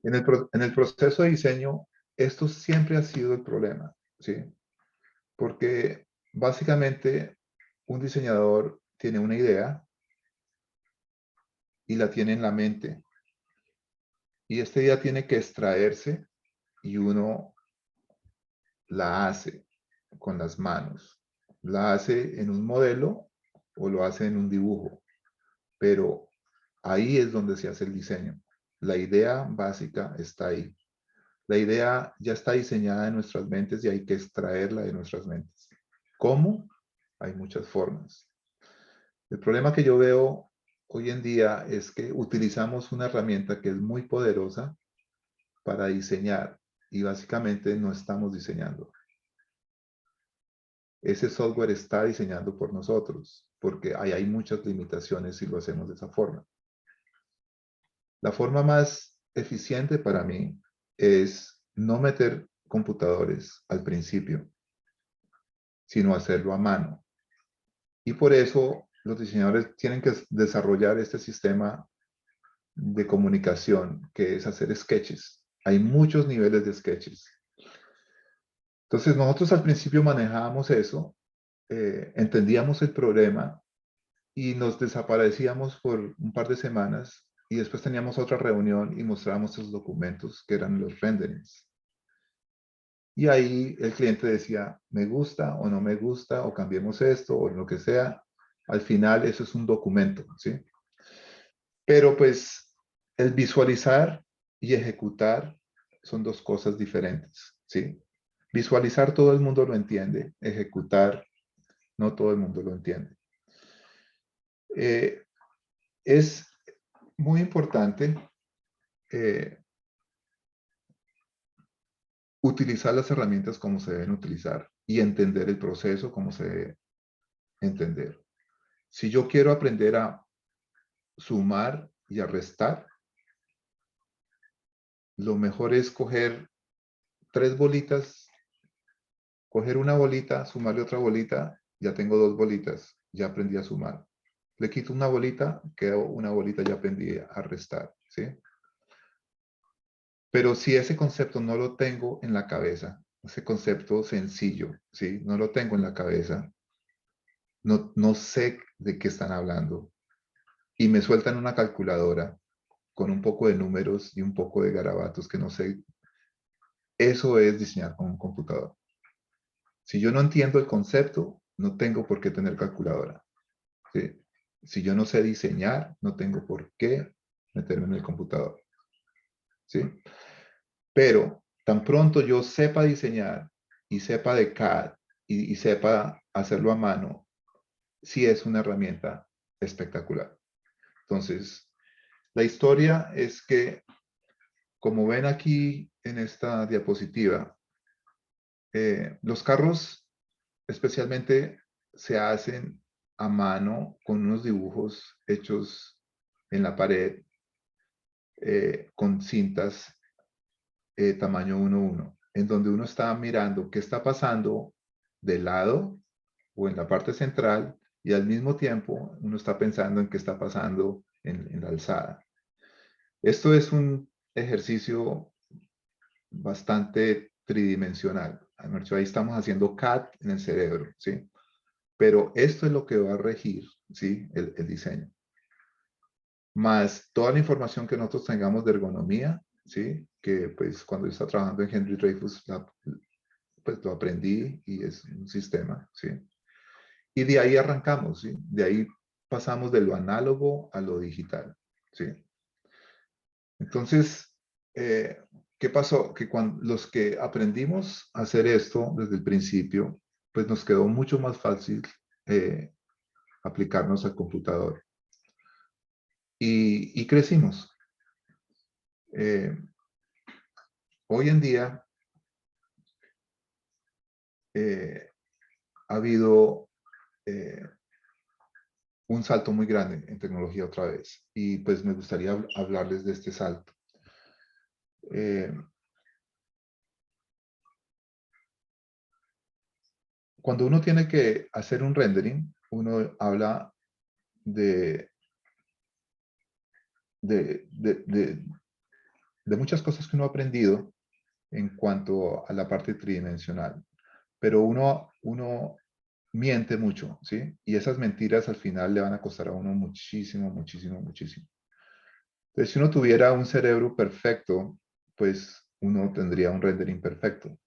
Speaker 2: En el proceso de diseño, esto siempre ha sido el problema, ¿sí? Porque básicamente un diseñador tiene una idea y la tiene en la mente. Y esta idea tiene que extraerse y uno la hace con las manos. La hace en un modelo o lo hace en un dibujo. Pero ahí es donde se hace el diseño. La idea básica está ahí. La idea ya está diseñada en nuestras mentes y hay que extraerla de nuestras mentes. ¿Cómo? Hay muchas formas. El problema que yo veo hoy en día es que utilizamos una herramienta que es muy poderosa para diseñar y básicamente no estamos diseñando. Ese software está diseñando por nosotros porque hay muchas limitaciones si lo hacemos de esa forma. La forma más eficiente para mí es no meter computadores al principio, sino hacerlo a mano. Y por eso los diseñadores tienen que desarrollar este sistema de comunicación, que es hacer sketches. Hay muchos niveles de sketches. Entonces nosotros al principio manejábamos eso, entendíamos el problema y nos desaparecíamos por un par de semanas y después teníamos otra reunión y mostrábamos esos documentos que eran los renderings. Y ahí el cliente decía, me gusta o no me gusta, o cambiemos esto, o lo que sea. Al final eso es un documento, ¿sí? Pero pues el visualizar y ejecutar son dos cosas diferentes, ¿sí? Visualizar todo el mundo lo entiende, ejecutar no todo el mundo lo entiende. Es muy importante utilizar las herramientas como se deben utilizar y entender el proceso como se debe entender. Si yo quiero aprender a sumar y a restar, lo mejor es coger 3 bolitas, coger una bolita, sumarle otra bolita, ya tengo 2 bolitas, ya aprendí a sumar. Le quito una bolita, quedó una bolita, ya aprendí a restar, ¿sí? Pero si ese concepto no lo tengo en la cabeza, ese concepto sencillo, ¿sí? No lo tengo en la cabeza, no sé de qué están hablando, y me sueltan una calculadora con un poco de números y un poco de garabatos que no sé, eso es diseñar con un computador. Si yo no entiendo el concepto, no tengo por qué tener calculadora. ¿Sí? Si yo no sé diseñar, no tengo por qué meterme en el computador. ¿Sí? Pero tan pronto yo sepa diseñar y sepa de CAD y sepa hacerlo a mano, sí es una herramienta espectacular. Entonces, la historia es que, como ven aquí en esta diapositiva, los carros especialmente se hacen a mano con unos dibujos hechos en la pared con cintas tamaño 1:1, en donde uno está mirando qué está pasando del lado o en la parte central y al mismo tiempo uno está pensando en qué está pasando en la alzada. Esto es un ejercicio bastante tridimensional. Ahí estamos haciendo CAD en el cerebro, ¿sí? Pero esto es lo que va a regir, ¿sí? El diseño. Más toda la información que nosotros tengamos de ergonomía, ¿sí? Que pues cuando yo estaba trabajando en Henry Dreyfus, pues lo aprendí y es un sistema, ¿sí? Y de ahí arrancamos, ¿sí? De ahí pasamos de lo análogo a lo digital, ¿sí? Entonces, ¿qué pasó? Que cuando los que aprendimos a hacer esto desde el principio, pues nos quedó mucho más fácil aplicarnos al computador. Y crecimos. Hoy en día ha habido un salto muy grande en tecnología otra vez. Y pues me gustaría hablarles de este salto. Cuando uno tiene que hacer un rendering, uno habla de muchas cosas que uno ha aprendido en cuanto a la parte tridimensional. Pero uno miente mucho, ¿sí? Y esas mentiras al final le van a costar a uno muchísimo, muchísimo, muchísimo. Entonces, si uno tuviera un cerebro perfecto, pues uno tendría un rendering perfecto.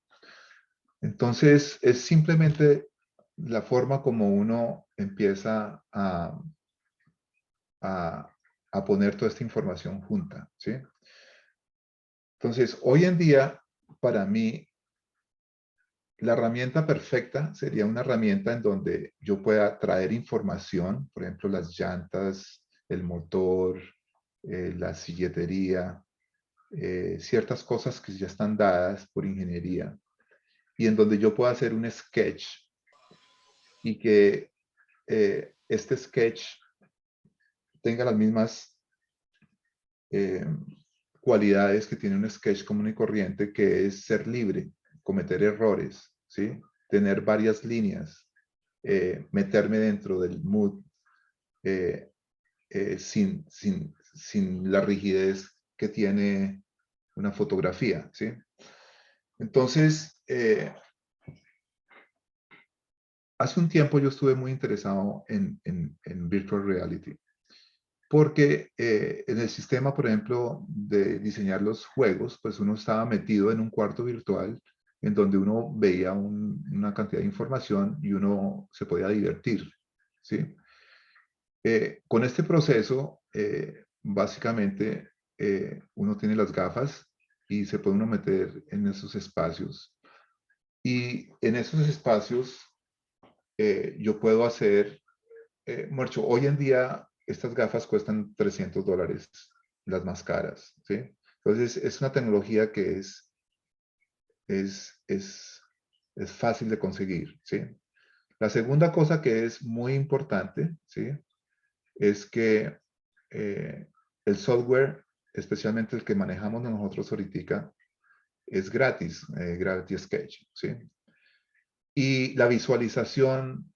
Speaker 2: Entonces, es simplemente la forma como uno empieza a poner toda esta información junta, ¿sí? Entonces, hoy en día, para mí, la herramienta perfecta sería una herramienta en donde yo pueda traer información, por ejemplo, las llantas, el motor, la silletería, ciertas cosas que ya están dadas por ingeniería, y en donde yo pueda hacer un sketch y que este sketch tenga las mismas cualidades que tiene un sketch común y corriente, que es ser libre, cometer errores, ¿sí? Tener varias líneas, meterme dentro del mood, sin la rigidez que tiene una fotografía, ¿sí? Entonces, hace un tiempo yo estuve muy interesado en virtual reality, porque en el sistema, por ejemplo, de diseñar los juegos, pues uno estaba metido en un cuarto virtual en donde uno veía una cantidad de información y uno se podía divertir, ¿sí? Con este proceso, básicamente, uno tiene las gafas y se puede uno meter en esos espacios. Y en esos espacios, yo puedo hacer, Marcho, hoy en día estas gafas cuestan $300, las más caras, ¿sí? Entonces, es una tecnología que es, es, es fácil de conseguir, ¿sí? La segunda cosa que es muy importante, ¿sí? Es que el software, especialmente el que manejamos nosotros ahorita, es gratis, Gravity Sketch, ¿sí? Y la visualización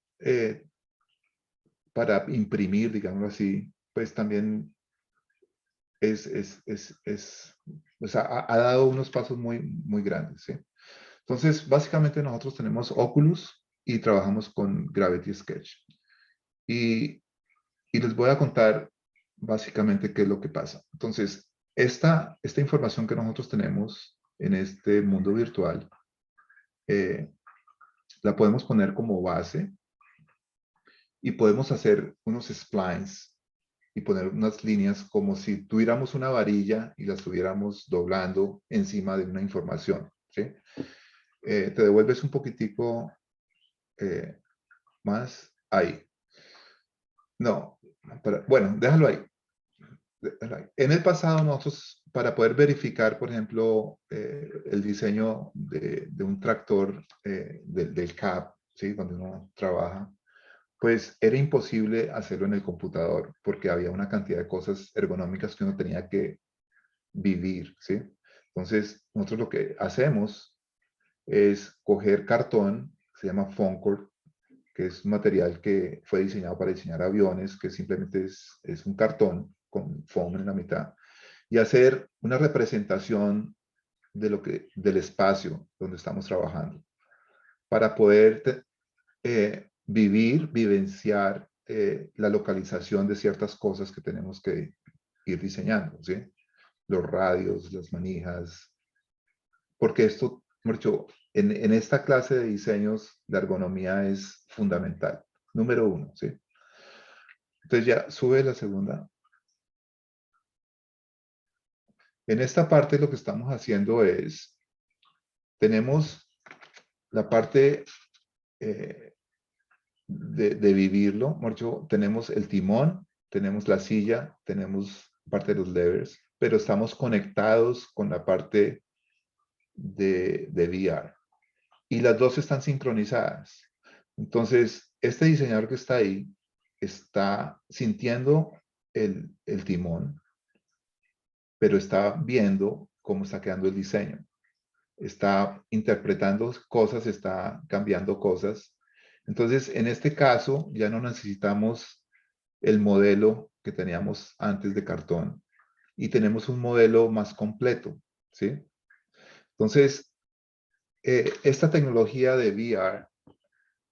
Speaker 2: para imprimir, digámoslo así, pues también o sea, ha dado unos pasos muy, muy grandes, ¿sí? Entonces, básicamente nosotros tenemos Oculus y trabajamos con Gravity Sketch. Y les voy a contar básicamente qué es lo que pasa. Entonces, esta información que nosotros tenemos en este mundo virtual, la podemos poner como base y podemos hacer unos splines y poner unas líneas como si tuviéramos una varilla y la estuviéramos doblando encima de una información, ¿sí? Te devuelves un poquitico más ahí. No, bueno, déjalo ahí. En el pasado nosotros, para poder verificar, por ejemplo, el diseño de un tractor del CAP, ¿sí? Donde uno trabaja, pues era imposible hacerlo en el computador porque había una cantidad de cosas ergonómicas que uno tenía que vivir, ¿sí? Entonces, nosotros lo que hacemos es coger cartón, se llama foam core, que es un material que fue diseñado para diseñar aviones, que simplemente es un cartón con foam en la mitad, y hacer una representación del espacio donde estamos trabajando, para poder vivenciar la localización de ciertas cosas que tenemos que ir diseñando, ¿sí? Los radios, las manijas, porque esto, mucho, en esta clase de diseños, la ergonomía es fundamental. Número uno, ¿sí? Entonces ya sube la segunda. En esta parte lo que estamos haciendo es, tenemos la parte de vivirlo, mucho, tenemos el timón, tenemos la silla, tenemos parte de los levers, pero estamos conectados con la parte de VR. Y las dos están sincronizadas. Entonces, este diseñador que está ahí, está sintiendo el timón, pero está viendo cómo está quedando el diseño. Está interpretando cosas, está cambiando cosas. Entonces, en este caso, ya no necesitamos el modelo que teníamos antes de cartón y tenemos un modelo más completo, ¿sí? Entonces, esta tecnología de VR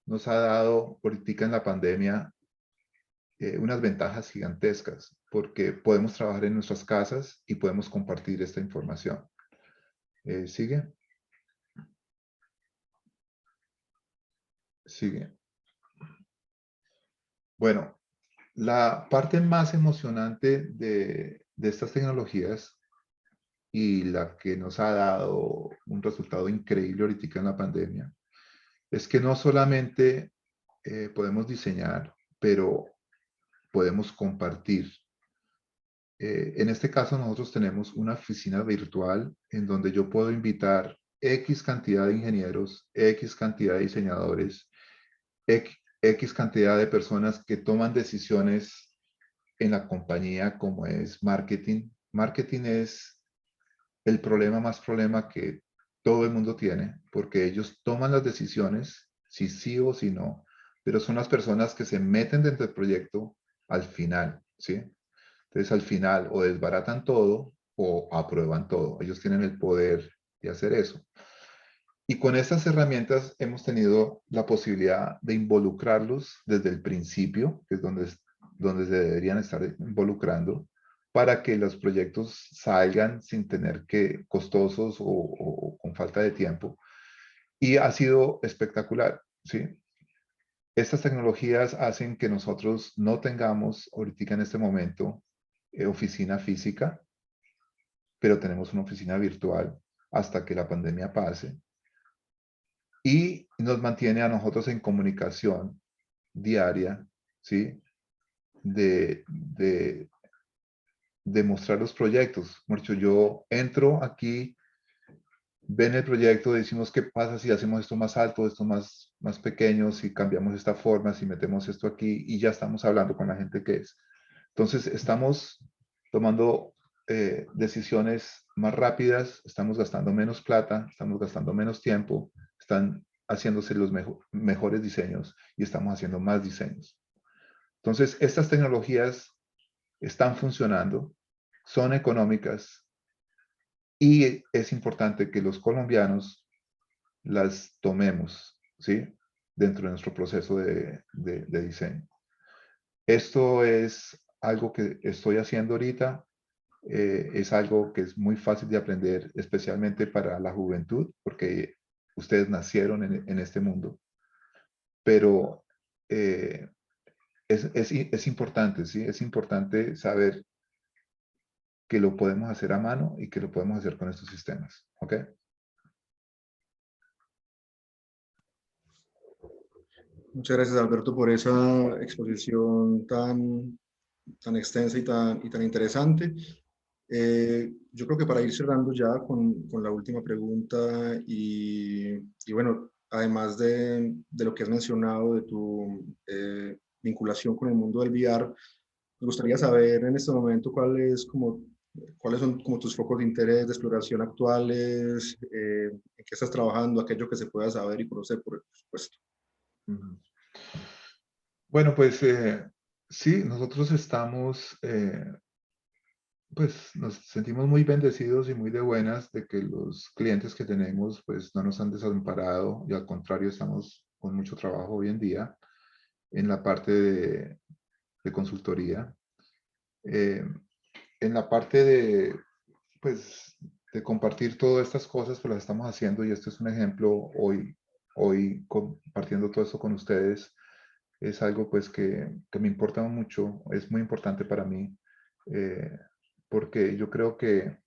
Speaker 2: nos ha dado, ahorita en la pandemia, unas ventajas gigantescas, porque podemos trabajar en nuestras casas y podemos compartir esta información. ¿Sigue? Sigue. Bueno, la parte más emocionante de estas tecnologías y la que nos ha dado un resultado increíble ahorita en la pandemia es que no solamente podemos diseñar, pero podemos compartir. En este caso nosotros tenemos una oficina virtual en donde yo puedo invitar X cantidad de ingenieros, X cantidad de diseñadores, X cantidad de personas que toman decisiones en la compañía como es marketing. Marketing es el problema que todo el mundo tiene porque ellos toman las decisiones, si sí o si no, pero son las personas que se meten dentro del proyecto al final, ¿sí? Entonces al final o desbaratan todo o aprueban todo. Ellos tienen el poder de hacer eso. Y con estas herramientas hemos tenido la posibilidad de involucrarlos desde el principio, que es donde se deberían estar involucrando, para que los proyectos salgan sin tener que costosos o con falta de tiempo. Y ha sido espectacular, ¿sí? Estas tecnologías hacen que nosotros no tengamos ahorita en este momento oficina física, pero tenemos una oficina virtual hasta que la pandemia pase. Y nos mantiene a nosotros en comunicación diaria, ¿sí? De mostrar los proyectos. Mucho, yo entro aquí, ven el proyecto, decimos qué pasa si hacemos esto más alto, esto más pequeño, si cambiamos esta forma, si metemos esto aquí, y ya estamos hablando con la gente que es. Entonces, estamos tomando decisiones más rápidas, estamos gastando menos plata, estamos gastando menos tiempo, están haciéndose los mejores diseños y estamos haciendo más diseños. Entonces, estas tecnologías están funcionando, son económicas y es importante que los colombianos las tomemos, ¿sí? Dentro de nuestro proceso de diseño. Esto es algo que estoy haciendo ahorita. Es algo que es muy fácil de aprender, especialmente para la juventud, porque ustedes nacieron en este mundo. Pero es importante, ¿sí? Es importante saber que lo podemos hacer a mano y que lo podemos hacer con estos sistemas, ¿ok?
Speaker 1: Muchas gracias, Alberto, por esa exposición tan extensa y tan interesante. Yo creo que para ir cerrando ya con la última pregunta y bueno, además de lo que has mencionado de tu vinculación con el mundo del VR, me gustaría saber en este momento cuáles son como tus focos de interés, de exploración actuales, en qué estás trabajando, aquello que se pueda saber y conocer, por supuesto.
Speaker 2: Bueno, pues sí, nosotros estamos, pues nos sentimos muy bendecidos y muy de buenas de que los clientes que tenemos pues no nos han desamparado y al contrario estamos con mucho trabajo hoy en día en la parte de consultoría. En la parte pues, de compartir todas estas cosas, pues las estamos haciendo y este es un ejemplo hoy compartiendo todo esto con ustedes. Es algo pues que me importa mucho, es muy importante para mí, porque yo creo que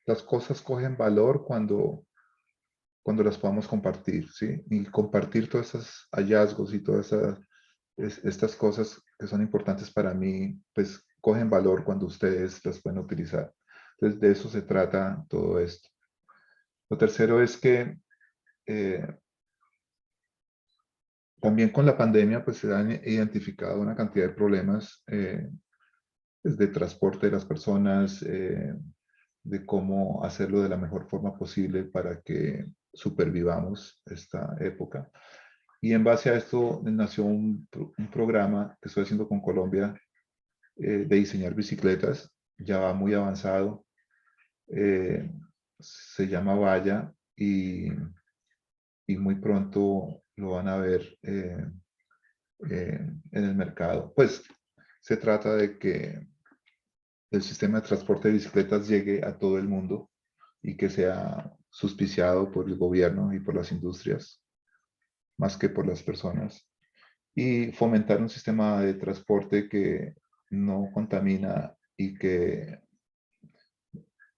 Speaker 2: las cosas cogen valor cuando las podamos compartir, ¿sí? Y compartir todos esos hallazgos y todas estas cosas que son importantes para mí, pues cogen valor cuando ustedes las pueden utilizar. Entonces, de eso se trata todo esto. Lo tercero es que también con la pandemia pues se han identificado una cantidad de problemas pues, de transporte de las personas, de cómo hacerlo de la mejor forma posible para que supervivamos esta época. Y en base a esto nació un programa que estoy haciendo con Colombia de diseñar bicicletas, ya va muy avanzado, se llama Vaya y muy pronto lo van a ver en el mercado. Pues se trata de que el sistema de transporte de bicicletas llegue a todo el mundo y que sea suspiciado por el gobierno y por las industrias, más que por las personas. Y fomentar un sistema de transporte que no contamina y que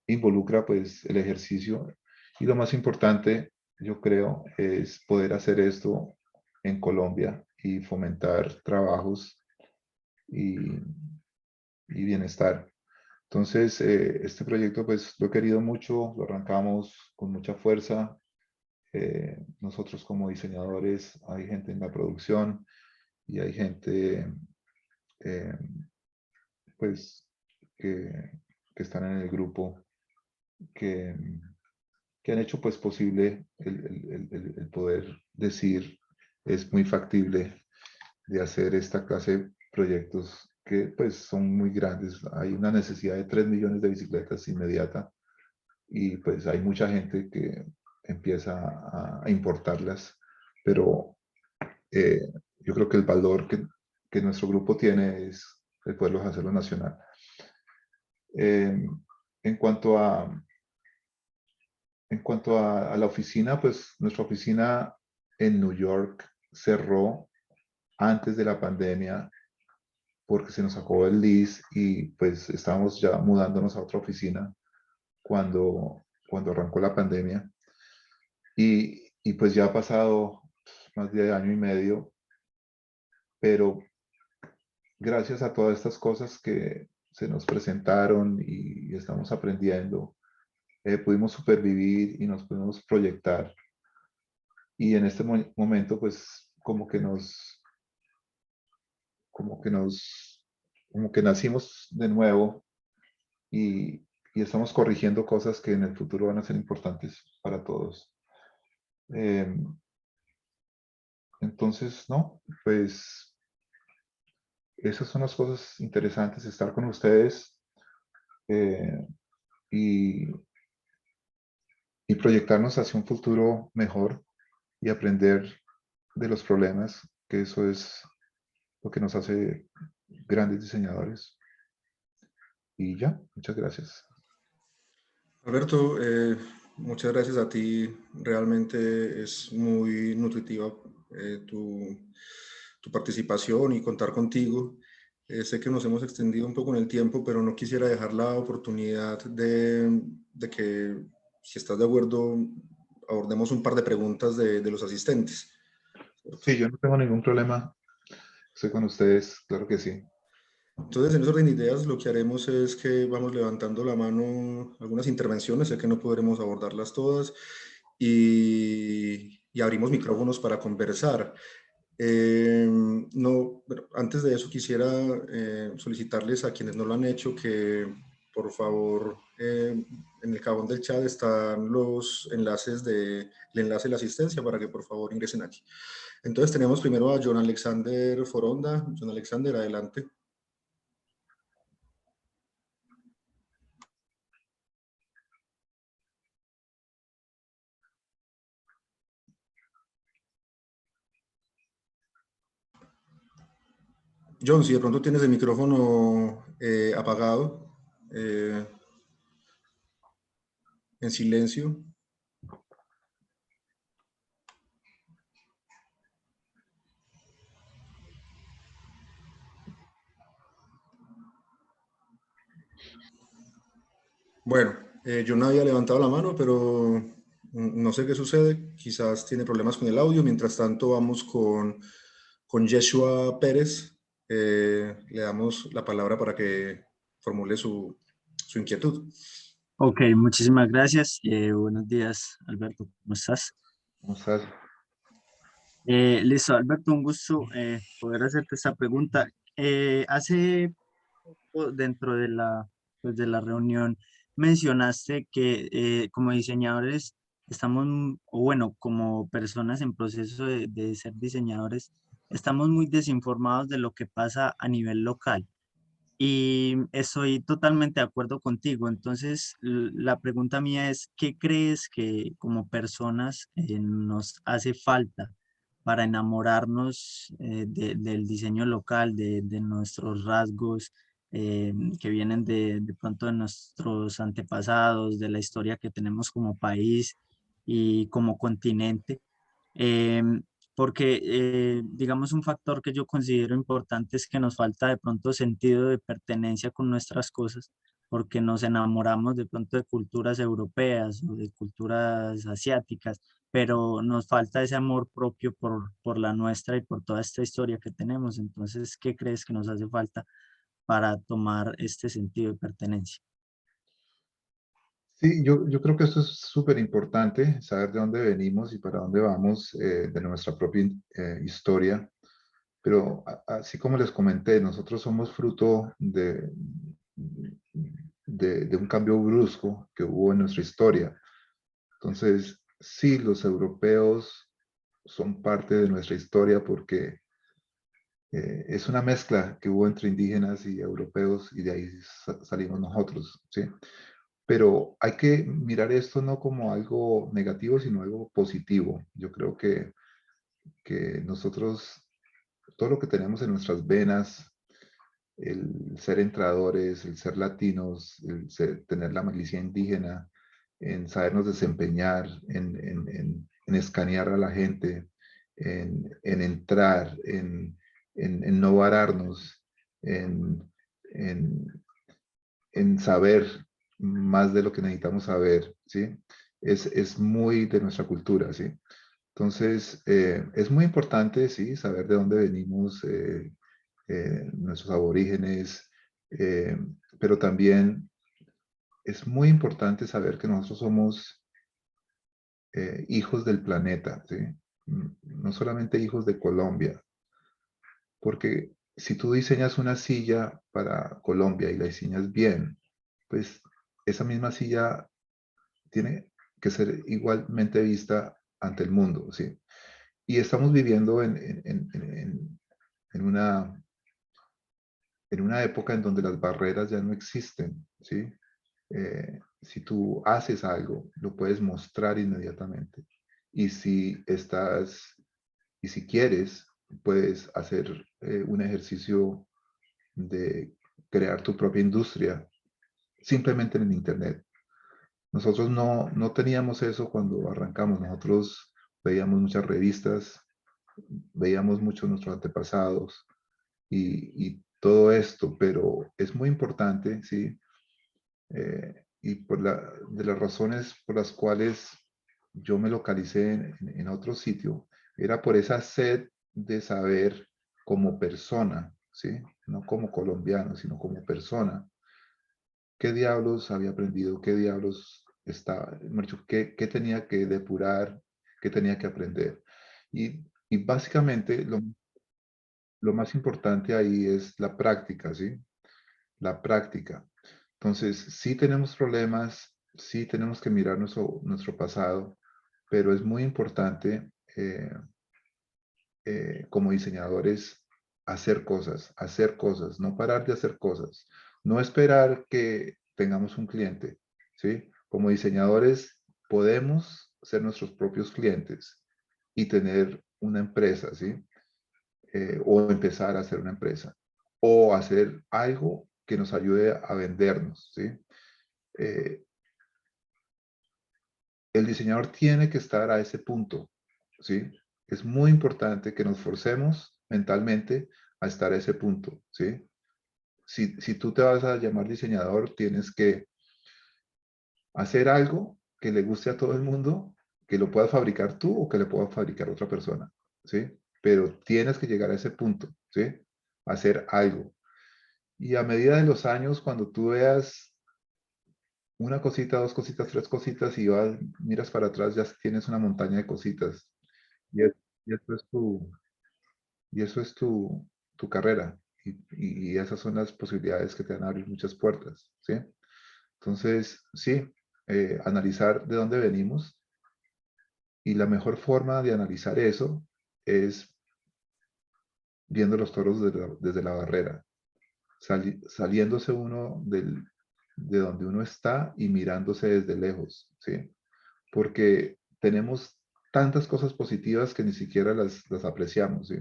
Speaker 2: involucra pues el ejercicio. Y lo más importante, yo creo, es poder hacer esto en Colombia y fomentar trabajos y, y bienestar. Entonces, este proyecto pues lo he querido mucho, lo arrancamos con mucha fuerza. Nosotros como diseñadores, hay gente en la producción y hay gente eh, pues que, que están en el grupo que, que han hecho pues posible el poder decir es muy factible de hacer esta clase de proyectos que pues son muy grandes. Hay una necesidad de 3 millones de bicicletas inmediata y pues hay mucha gente que empieza a importarlas, pero yo creo que el valor que nuestro grupo tiene es el poderlos hacerlo nacional. En cuanto a la oficina, pues nuestra oficina en New York cerró antes de la pandemia porque se nos acabó el lease y pues estábamos ya mudándonos a otra oficina cuando arrancó la pandemia. Y pues ya ha pasado más de año y medio, pero gracias a todas estas cosas que se nos presentaron y estamos aprendiendo, pudimos supervivir y nos pudimos proyectar. Y en este momento, pues como que nacimos de nuevo y, y estamos corrigiendo cosas que en el futuro van a ser importantes para todos. Entonces, no, pues esas son las cosas interesantes, estar con ustedes eh, y, y proyectarnos hacia un futuro mejor y aprender de los problemas, que eso es lo que nos hace grandes diseñadores. Y ya, muchas gracias.
Speaker 1: Alberto, muchas gracias a ti. Realmente es muy nutritiva tu participación y contar contigo. Sé que nos hemos extendido un poco en el tiempo, pero no quisiera dejar la oportunidad de que, si estás de acuerdo, abordemos un par de preguntas de los asistentes.
Speaker 2: Sí, yo no tengo ningún problema. Estoy con ustedes, claro que sí.
Speaker 1: Entonces, en ese orden de ideas, lo que haremos es que vamos levantando la mano algunas intervenciones, sé que no podremos abordarlas todas, y abrimos micrófonos para conversar. No, bueno, antes de eso quisiera solicitarles a quienes no lo han hecho que por favor en el cajón del chat están los enlaces el enlace de la asistencia para que por favor ingresen aquí. Entonces tenemos primero a John Alexander Foronda. John Alexander, adelante. John, si de pronto tienes el micrófono apagado, en silencio. Bueno, yo no había levantado la mano, pero no sé qué sucede. Quizás tiene problemas con el audio. Mientras tanto, vamos con Yeshua Pérez. Le damos la palabra para que formule su inquietud.
Speaker 4: Ok, muchísimas gracias. Buenos días, Alberto. ¿Cómo estás?
Speaker 2: ¿Cómo estás?
Speaker 4: Listo, Alberto, un gusto poder hacerte esta pregunta. Hace poco, dentro de pues, de la reunión, mencionaste que como diseñadores estamos, o bueno, como personas en proceso de ser diseñadores, estamos muy desinformados de lo que pasa a nivel local. Y estoy totalmente de acuerdo contigo. Entonces, la pregunta mía es, ¿qué crees que como personas nos hace falta para enamorarnos del diseño local, de nuestros rasgos que vienen de pronto de nuestros antepasados, de la historia que tenemos como país y como continente? Em, Porque, digamos, un factor que yo considero importante es que nos falta de pronto sentido de pertenencia con nuestras cosas, porque nos enamoramos de pronto de culturas europeas o de culturas asiáticas, pero nos falta ese amor propio por la nuestra y por toda esta historia que tenemos. Entonces, ¿qué crees que nos hace falta para tomar este sentido de pertenencia?
Speaker 2: Sí, yo creo que esto es súper importante, saber de dónde venimos y para dónde vamos, de nuestra propia historia. Pero así como les comenté, nosotros somos fruto de un cambio brusco que hubo en nuestra historia. Entonces, sí, los europeos son parte de nuestra historia porque es una mezcla que hubo entre indígenas y europeos y de ahí salimos nosotros, ¿sí? Pero hay que mirar esto no como algo negativo, sino algo positivo. Yo creo que nosotros, todo lo que tenemos en nuestras venas, el ser entradores, el ser latinos, tener la malicia indígena, en sabernos desempeñar, en escanear a la gente, en entrar, en no vararnos, en, en, en saber más de lo que necesitamos saber, ¿sí? Es muy de nuestra cultura, ¿sí? Entonces, es muy importante, sí, saber de dónde venimos, nuestros aborígenes, eh, pero también es muy importante saber que nosotros somos hijos del planeta, ¿sí? No solamente hijos de Colombia, porque si tú diseñas una silla para Colombia y la diseñas bien, pues esa misma silla tiene que ser igualmente vista ante el mundo, ¿sí? Y estamos viviendo en una época en donde las barreras ya no existen, ¿sí? Si tú haces algo, lo puedes mostrar inmediatamente. Y si estás, y si quieres, puedes hacer un ejercicio de crear tu propia industria simplemente en el Internet. Nosotros no teníamos eso cuando arrancamos. Nosotros veíamos muchas revistas, veíamos mucho nuestros antepasados y todo esto, pero es muy importante, ¿sí? Y de las razones por las cuales yo me localicé en otro sitio, era por esa sed de saber como persona, ¿sí? No como colombiano, sino como persona. ¿Qué diablos había aprendido? ¿Qué diablos estaba? ¿Qué tenía que depurar? ¿Qué tenía que aprender? Y básicamente lo más importante ahí es la práctica, ¿sí? La práctica. Entonces, sí tenemos problemas, sí tenemos que mirar nuestro pasado, pero es muy importante como diseñadores hacer cosas, no parar de hacer cosas, no esperar que tengamos un cliente, ¿sí? Como diseñadores podemos ser nuestros propios clientes y tener una empresa, ¿sí? O empezar a hacer una empresa o hacer algo que nos ayude a vendernos, ¿sí? Eh, el diseñador tiene que estar a ese punto, ¿sí? Es muy importante que nos forcemos mentalmente a estar a ese punto, ¿sí? Si tú te vas a llamar diseñador, tienes que hacer algo que le guste a todo el mundo, que lo puedas fabricar tú o que le pueda fabricar otra persona, ¿sí? Pero tienes que llegar a ese punto, ¿sí? Hacer algo. Y a medida de los años, cuando tú veas una cosita, dos cositas, tres cositas y vas, miras para atrás, ya tienes una montaña de cositas. Y y eso es tu carrera. Y esas son las posibilidades que te van a abrir muchas puertas, ¿sí? Entonces, sí, analizar de dónde venimos, y la mejor forma de analizar eso es viendo los toros desde la barrera, saliéndose uno de donde uno está y mirándose desde lejos, ¿sí? Porque tenemos tantas cosas positivas que ni siquiera las apreciamos, ¿sí?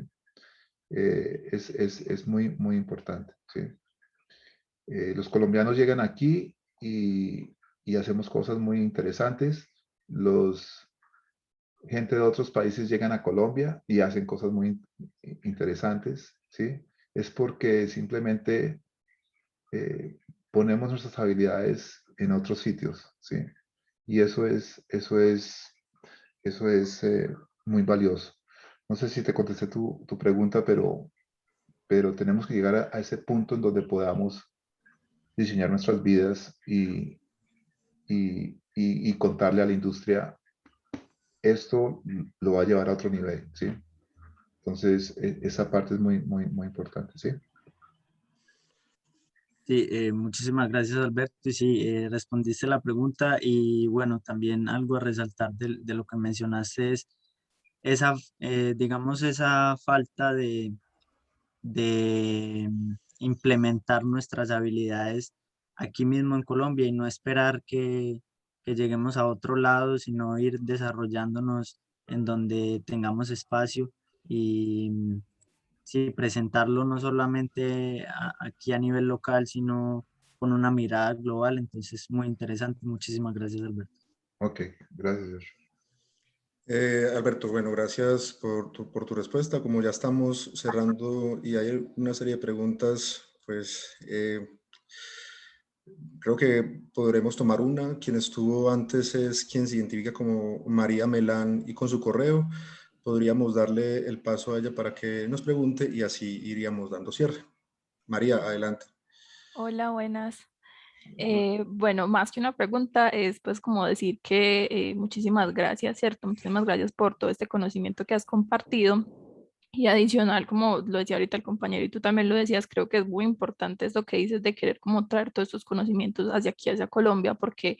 Speaker 2: Es muy, muy importante, ¿sí? Los colombianos llegan aquí y hacemos cosas muy interesantes. Gente de otros países llegan a Colombia y hacen cosas muy interesantes, ¿sí? Es porque simplemente ponemos nuestras habilidades en otros sitios, ¿sí? Y eso es muy valioso. No sé si te contesté tu pregunta, pero tenemos que llegar a ese punto en donde podamos diseñar nuestras vidas y contarle a la industria, esto lo va a llevar a otro nivel, ¿sí? Entonces, esa parte es muy, muy, muy importante, ¿sí?
Speaker 4: Sí, muchísimas gracias, Alberto. Y sí, respondiste la pregunta y bueno, también algo a resaltar de lo que mencionaste es esa, digamos, esa falta de implementar nuestras habilidades aquí mismo en Colombia y no esperar que lleguemos a otro lado, sino ir desarrollándonos en donde tengamos espacio y sí, presentarlo no solamente aquí a nivel local, sino con una mirada global. Entonces, muy interesante. Muchísimas gracias, Alberto.
Speaker 2: Ok, gracias, Josh.
Speaker 1: Alberto, bueno, gracias por tu respuesta. Como ya estamos cerrando y hay una serie de preguntas, pues creo que podremos tomar una. Quien estuvo antes es quien se identifica como María Melán y con su correo podríamos darle el paso a ella para que nos pregunte y así iríamos dando cierre. María, adelante.
Speaker 5: Hola, buenas. Bueno, más que una pregunta es pues como decir que muchísimas gracias, ¿cierto? Muchísimas gracias por todo este conocimiento que has compartido. Y adicional, como lo decía ahorita el compañero y tú también lo decías, creo que es muy importante esto que dices de querer como traer todos estos conocimientos hacia aquí, hacia Colombia, porque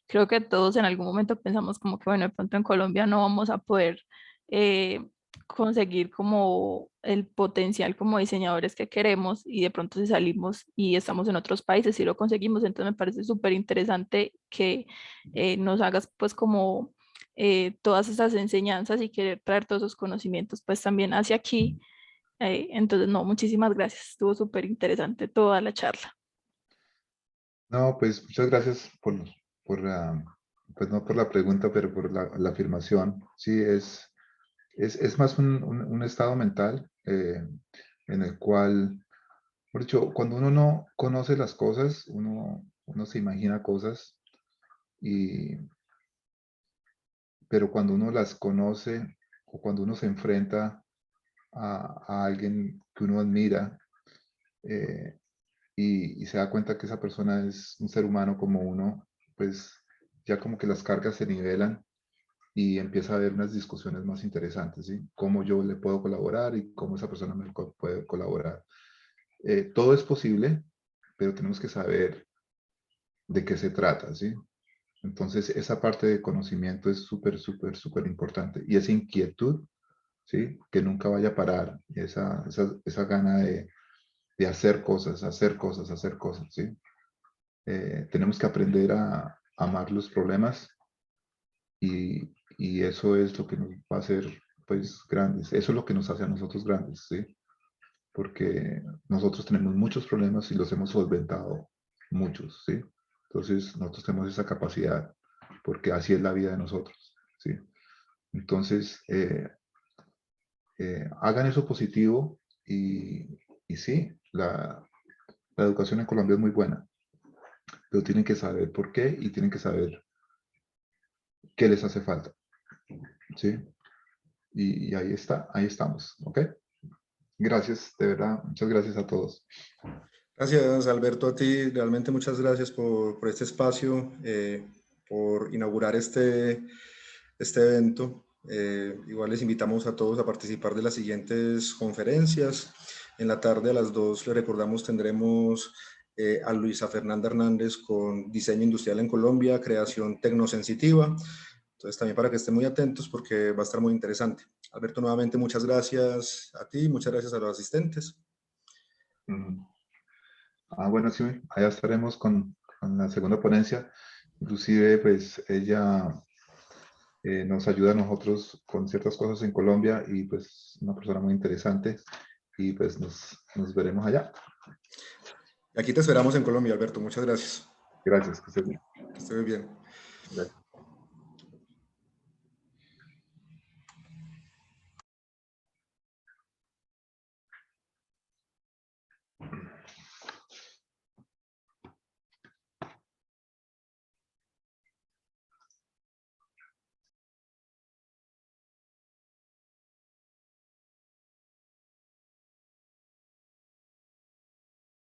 Speaker 5: creo que todos en algún momento pensamos como que, bueno, de pronto en Colombia no vamos a poder eh, conseguir como el potencial como diseñadores que queremos y de pronto si salimos y estamos en otros países y lo conseguimos, entonces me parece súper interesante que nos hagas pues como todas esas enseñanzas y querer traer todos esos conocimientos pues también hacia aquí. Entonces, no, muchísimas gracias, estuvo súper interesante toda la charla.
Speaker 2: No, pues muchas gracias pues no por la pregunta, pero por la afirmación. Sí, es más un estado mental en el cual, por dicho, cuando uno no conoce las cosas, uno se imagina cosas, y, pero cuando uno las conoce o cuando uno se enfrenta a alguien que uno admira, eh, y se da cuenta que esa persona es un ser humano como uno, pues ya como que las cargas se nivelan y empieza a haber unas discusiones más interesantes, ¿sí? Cómo yo le puedo colaborar y cómo esa persona me puede colaborar. Todo es posible, pero tenemos que saber de qué se trata, ¿sí? Entonces, esa parte de conocimiento es súper, súper, súper importante. Y esa inquietud, ¿sí? Que nunca vaya a parar, esa gana de hacer cosas, hacer cosas, hacer cosas, ¿sí? Tenemos que aprender a amar los problemas, y eso es lo que nos va a hacer, pues, grandes. Eso es lo que nos hace a nosotros grandes, ¿sí? Porque nosotros tenemos muchos problemas y los hemos solventado muchos, ¿sí? Entonces, nosotros tenemos esa capacidad, porque así es la vida de nosotros, ¿sí? Entonces, hagan eso positivo y sí, la educación en Colombia es muy buena, pero tienen que saber por qué y tienen que saber qué les hace falta, ¿sí? Y ahí está, ahí estamos, ¿ok? Gracias, de verdad, muchas gracias a todos.
Speaker 1: Gracias, Alberto, a ti. Realmente muchas gracias por este espacio, por inaugurar este evento. Igual les invitamos a todos a participar de las siguientes conferencias. En la tarde a las 2, le recordamos, tendremos a Luisa Fernanda Hernández con Diseño Industrial en Colombia, Creación Tecnosensitiva. Entonces también para que estén muy atentos porque va a estar muy interesante. Alberto, nuevamente muchas gracias a ti, muchas gracias a los asistentes.
Speaker 2: Bueno, sí, allá estaremos con la segunda ponencia. Inclusive, pues, ella nos ayuda a nosotros con ciertas cosas en Colombia y pues una persona muy interesante y pues nos veremos allá.
Speaker 1: Aquí te esperamos en Colombia, Alberto. Muchas gracias.
Speaker 2: Gracias, que estés bien.
Speaker 1: Que estés bien.
Speaker 2: Gracias.